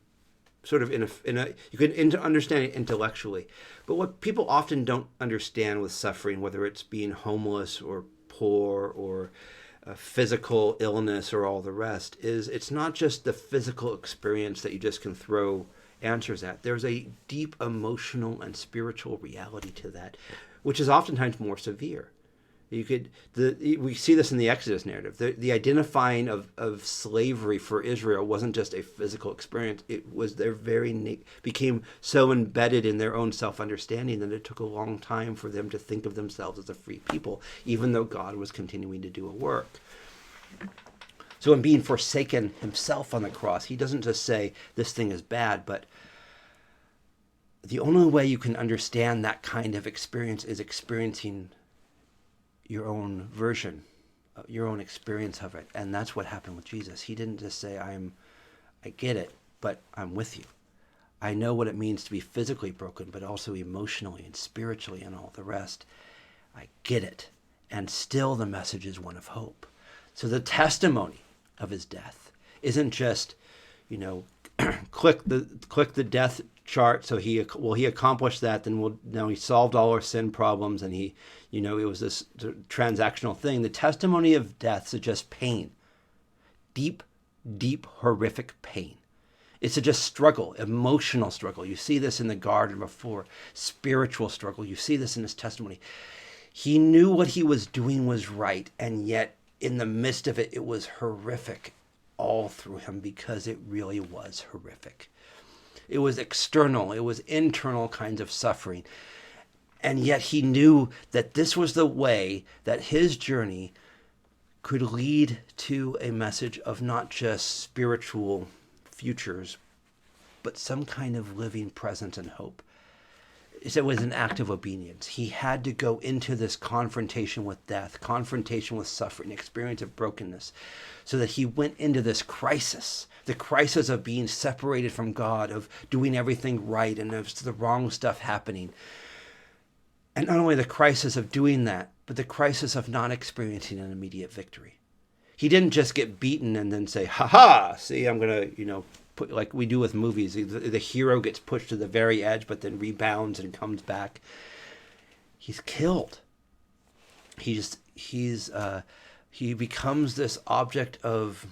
sort of you can understand it intellectually, but what people often don't understand with suffering, whether it's being homeless or poor or physical illness or all the rest, is it's not just the physical experience that you just can throw answers at. There's a deep emotional and spiritual reality to that, which is oftentimes more severe. We see this in the Exodus narrative. The identifying of slavery for Israel wasn't just a physical experience. It was became so embedded in their own self-understanding that it took a long time for them to think of themselves as a free people, even though God was continuing to do a work. So in being forsaken himself on the cross, he doesn't just say this thing is bad, but the only way you can understand that kind of experience is experiencing your own version, your own experience of it. And that's what happened with Jesus. He didn't just say, I get it, but I'm with you. I know what it means to be physically broken, but also emotionally and spiritually and all the rest. I get it. And still the message is one of hope. So the testimony of his death isn't just, click the death chart. So he accomplished that. Then now he solved all our sin problems, and it was this transactional thing. The testimony of death suggests pain, deep, horrific pain. It suggests struggle, emotional struggle. You see this in the garden before, spiritual struggle. You see this in his testimony. He knew what he was doing was right, and yet in the midst of it, it was horrific all through him because it really was horrific. It was external, it was internal kinds of suffering. And yet he knew that this was the way that his journey could lead to a message of not just spiritual futures, but some kind of living present and hope. It was an act of obedience. He had to go into this confrontation with death, confrontation with suffering, experience of brokenness, so that he went into this crisis, the crisis of being separated from God, of doing everything right and of the wrong stuff happening. And not only the crisis of doing that, but the crisis of not experiencing an immediate victory. He didn't just get beaten and then say, ha ha, see, I'm going to, put, like we do with movies. The hero gets pushed to the very edge, but then rebounds and comes back. He's killed. He becomes this object of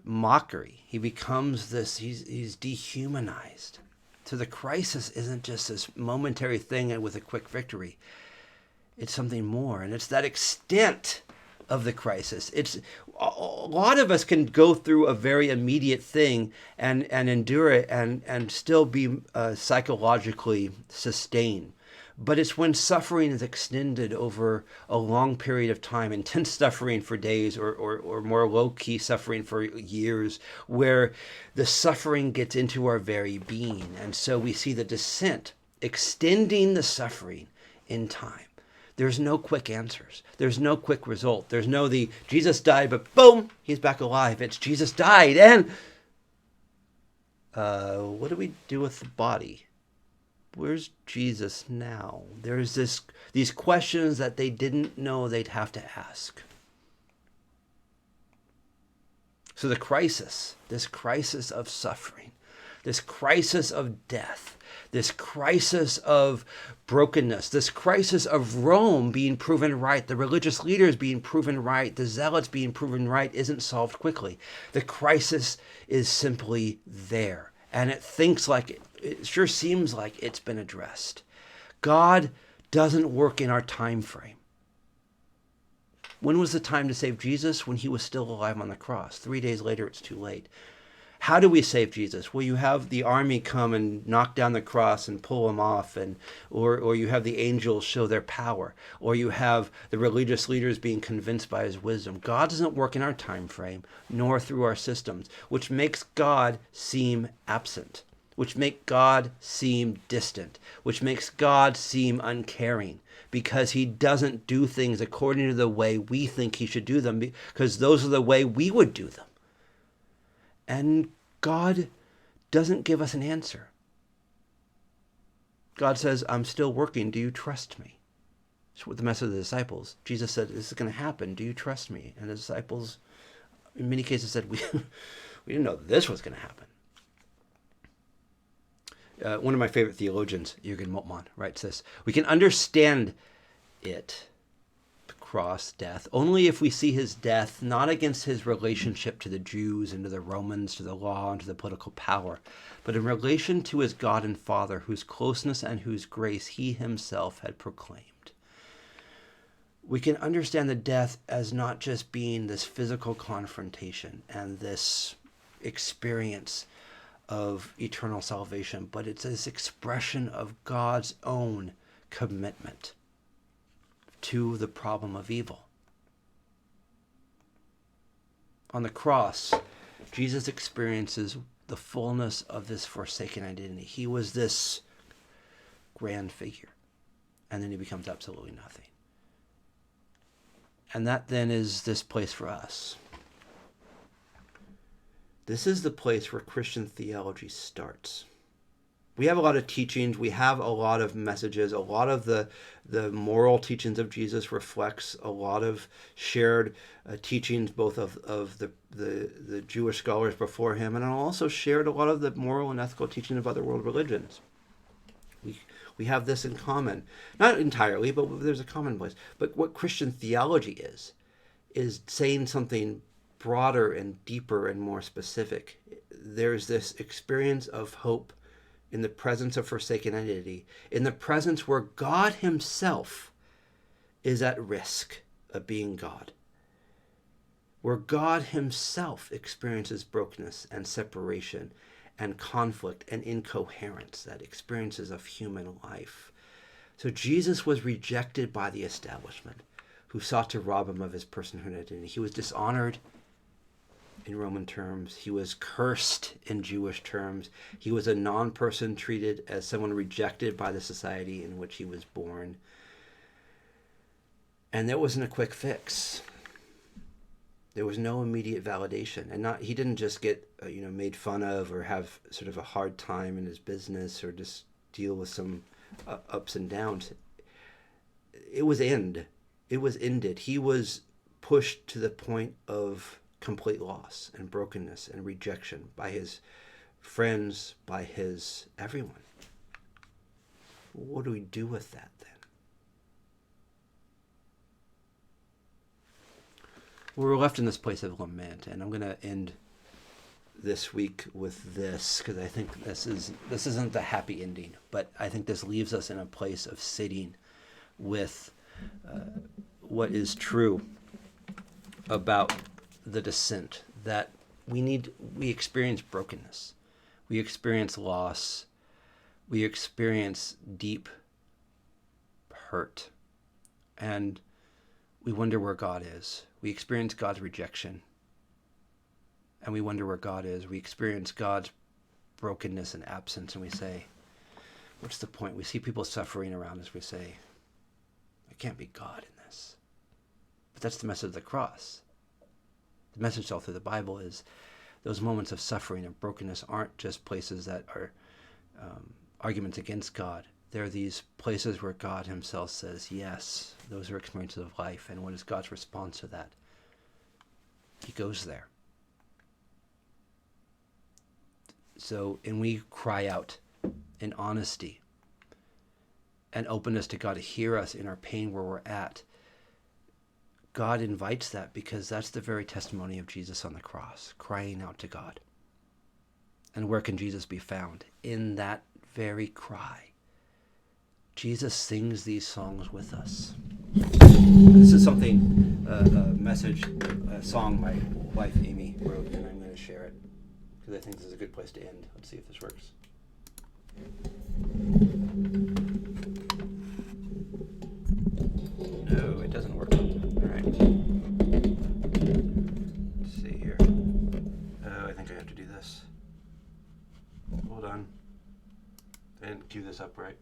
mockery. He becomes this, he's dehumanized. So the crisis isn't just this momentary thing with a quick victory. It's something more, and it's that extent of the crisis. It's a lot of us can go through a very immediate thing and endure it and still be psychologically sustained. But it's when suffering is extended over a long period of time, intense suffering for days or more low-key suffering for years, where the suffering gets into our very being. And so we see the descent extending the in time. There's no quick answers. There's no quick result. There's no Jesus died, but boom, he's back alive. It's Jesus died, and what do we do with the body? Where's Jesus now? There's these questions that they didn't know they'd have to ask. So the crisis, this crisis of suffering, this crisis of death, this crisis of brokenness, this crisis of Rome being proven right, the religious leaders being proven right, the zealots being proven right, isn't solved quickly. The crisis is simply there. And it sure seems like it's been addressed. God doesn't work in our time frame. When was the time to save Jesus? When he was still alive on the cross. 3 days later, it's too late. How do we save Jesus? Well, you have the army come and knock down the cross and pull him off, or you have the angels show their power, or you have the religious leaders being convinced by his wisdom. God doesn't work in our time frame, nor through our systems, which makes God seem absent, which make God seem distant, which makes God seem uncaring, because he doesn't do things according to the way we think he should do them, because those are the way we would do them. And God doesn't give us an answer. God says, I'm still working. Do you trust me? That's what the message of the disciples. Jesus said, this is going to happen. Do you trust me? And the disciples, in many cases, said, we didn't know this was going to happen. One of my favorite theologians, Jürgen Moltmann, writes this: we can understand it, the cross, death, only if we see his death not against his relationship to the Jews and to the Romans, to the law and to the political power, but in relation to his God and Father, whose closeness and whose grace he himself had proclaimed. We can understand the death as not just being this physical confrontation and this experience of eternal salvation, but it's this expression of God's own commitment to the problem of evil. On the cross, Jesus experiences the fullness of this forsaken identity. He was this grand figure, and then he becomes absolutely nothing. And that then is this place for us. This is the place where Christian theology starts. We have a lot of teachings. We have a lot of messages. A lot of the moral teachings of Jesus reflects a lot of shared teachings, both of the Jewish scholars before him, and also shared a lot of the moral and ethical teaching of other world religions. We have this in common. Not entirely, but there's a common place. But what Christian theology is saying something broader and deeper and more specific. There's this experience of hope in the presence of forsaken identity, in the presence where God himself is at risk of being God, where God himself experiences brokenness and separation and conflict and incoherence, that experiences of human life. So Jesus was rejected by the establishment who sought to rob him of his personhood and identity. He was dishonored in Roman terms. He was cursed in Jewish terms. He was a non-person, treated as someone rejected by the society in which he was born. And there wasn't a quick fix. There was no immediate validation, and he didn't just get made fun of or have sort of a hard time in his business or just deal with some ups and downs. It was ended. He was pushed to the point of complete loss and brokenness and rejection by his friends, by his everyone. What do we do with that then? We're left in this place of lament, and I'm going to end this week with this, because I think this isn't the happy ending, but I think this leaves us in a place of sitting with what is true about the descent, that we experience brokenness, we experience loss, we experience deep hurt, and we wonder where God is. We experience God's rejection, and we wonder where God is. We experience God's brokenness and absence, and we say, what's the point? We see people suffering around us. We say, there can't be God in this. But that's the message of the cross. The message all through the Bible is those moments of suffering and brokenness aren't just places that are arguments against God. There are these places where God himself says, yes, those are experiences of life. And what is God's response to that? He goes there. So, and we cry out in honesty and openness to God to hear us in our pain where we're at. God invites that because that's the very testimony of Jesus on the cross, crying out to God. And where can Jesus be found? In that very cry. Jesus sings these songs with us. This is something, a song my wife Amy wrote, and I'm going to share it because I think this is a good place to end. Let's see if this works. No, it doesn't work. All right. Let's see here. Oh, I think I have to do this. Hold on. I didn't cue this up right.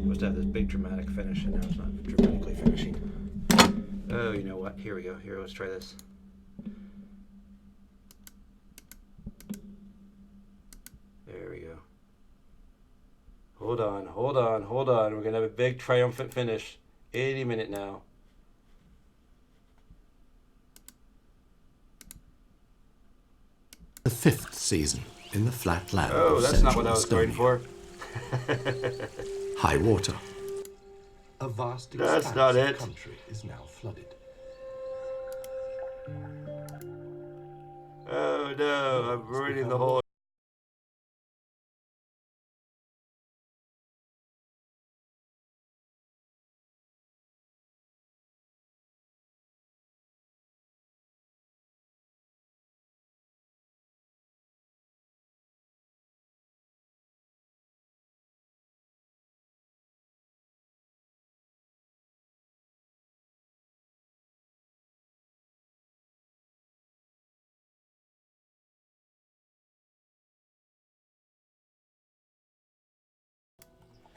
Supposed to have this big dramatic finish, and now it's not dramatically finishing. Oh, you know what? Here we go. Here, let's try this. There we go. Hold on. We're going to have a big triumphant finish. 80-minute now. The 5th season in the flat land Oh, of that's Central not what I was going Estonia. for. High water. A vast That's expanse not of it. country is now flooded. Oh no, I'm ruining the whole...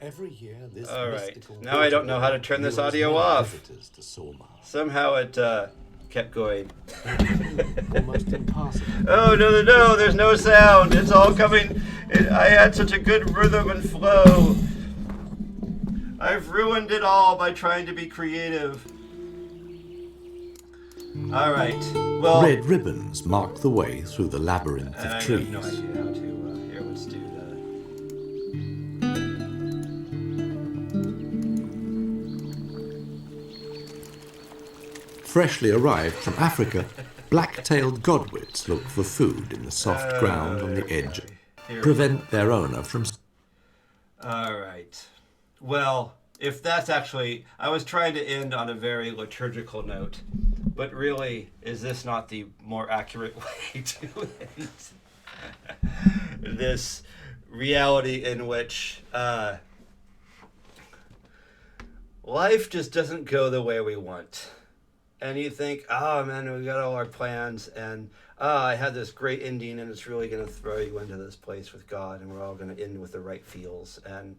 Every year, this All right. mystical Now I don't know how to turn this lures audio many off. visitors to Soma. Somehow it kept going. Almost impassable. Oh, no, there's no sound. It's all coming. I had such a good rhythm and flow. I've ruined it all by trying to be creative. All right. Well, Red ribbons mark the way through the labyrinth I of have no trees. idea how to. Here, let's do the... Freshly arrived from Africa, black-tailed godwits look for food in the soft ground on the edge, prevent their owner from... All right. Well, if that's actually... I was trying to end on a very liturgical note, but really, is this not the more accurate way to end this reality in which life just doesn't go the way we want? And you think, oh man, we got all our plans, and I had this great ending, and it's really going to throw you into this place with God, and we're all going to end with the right feels. And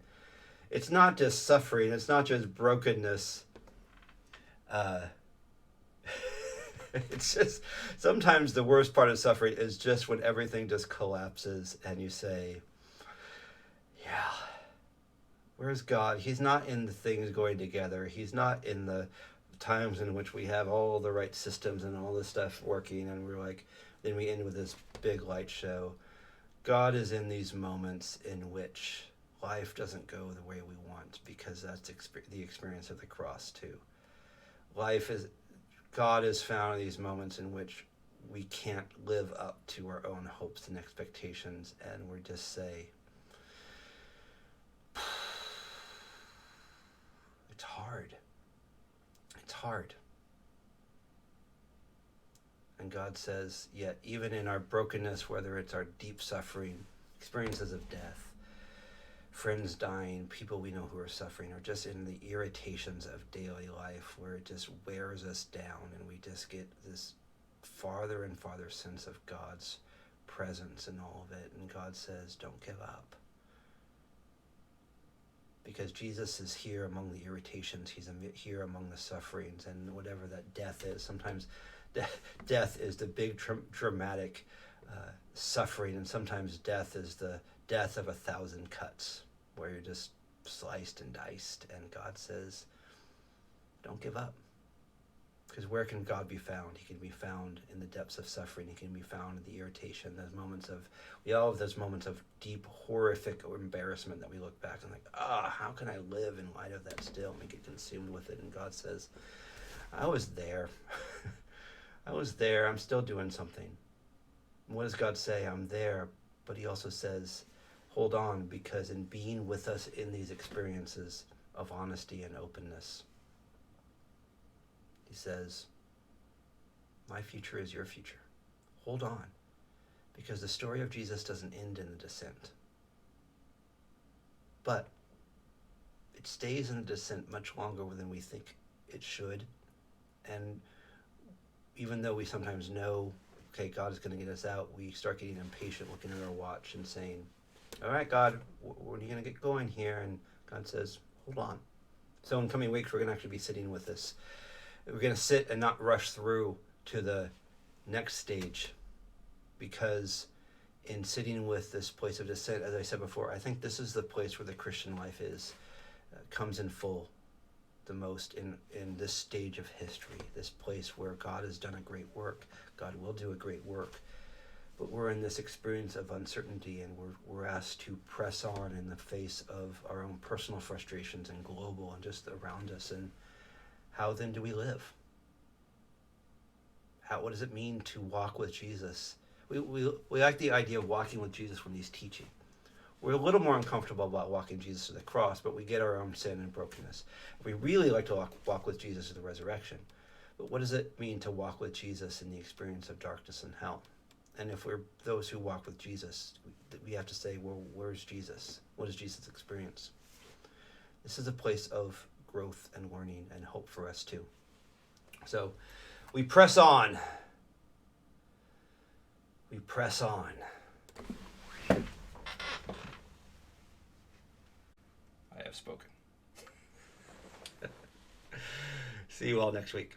it's not just suffering, it's not just brokenness. It's just, sometimes the worst part of suffering is just when everything just collapses, and you say, yeah, where's God? He's not in the things going together. He's not in the times in which we have all the right systems and all this stuff working, and we're like, then we end with this big light show. God is in these moments in which life doesn't go the way we want, because that's the experience of the cross too. God is found in these moments in which we can't live up to our own hopes and expectations, and we just say, it's hard. It's hard. And God says, yet even in our brokenness, whether it's our deep suffering, experiences of death, friends dying, people we know who are suffering, or just in the irritations of daily life where it just wears us down and we just get this farther and farther sense of God's presence in all of it. And God says, don't give up. Because Jesus is here among the irritations. He's here among the sufferings and whatever that death is. Sometimes death is the big dramatic suffering, and sometimes death is the death of 1,000 cuts, where you're just sliced and diced. And God says, don't give up. Because where can God be found? He can be found in the depths of suffering. He can be found in the irritation. We all have those moments of deep, horrific embarrassment that we look back and like, how can I live in light of that still? And we get consumed with it. And God says, I was there. I was there. I'm still doing something. And what does God say? I'm there. But he also says, hold on, because in being with us in these experiences of honesty and openness, he says, my future is your future. Hold on, because the story of Jesus doesn't end in the descent. But it stays in the descent much longer than we think it should. And even though we sometimes know, okay, God is going to get us out, we start getting impatient, looking at our watch and saying, all right, God, when are you going to get going here? And God says, hold on. So in coming weeks, we're going to actually be sitting with this. We're going to sit and not rush through to the next stage, because in sitting with this place of descent, as I said before, I think this is the place where the Christian life comes in full the most in this stage of history, this place where God has done a great work. God will do a great work. But we're in this experience of uncertainty, and we're asked to press on in the face of our own personal frustrations and global and just around us. And how then do we live? What does it mean to walk with Jesus? We like the idea of walking with Jesus when he's teaching. We're a little more uncomfortable about walking Jesus to the cross, but we get our own sin and brokenness. We really like to walk with Jesus to the resurrection. But what does it mean to walk with Jesus in the experience of darkness and hell? And if we're those who walk with Jesus, we have to say, well, where's Jesus? What is Jesus' experience? This is a place of growth and learning and hope for us too. So we press on. We press on. I have spoken. See you all next week.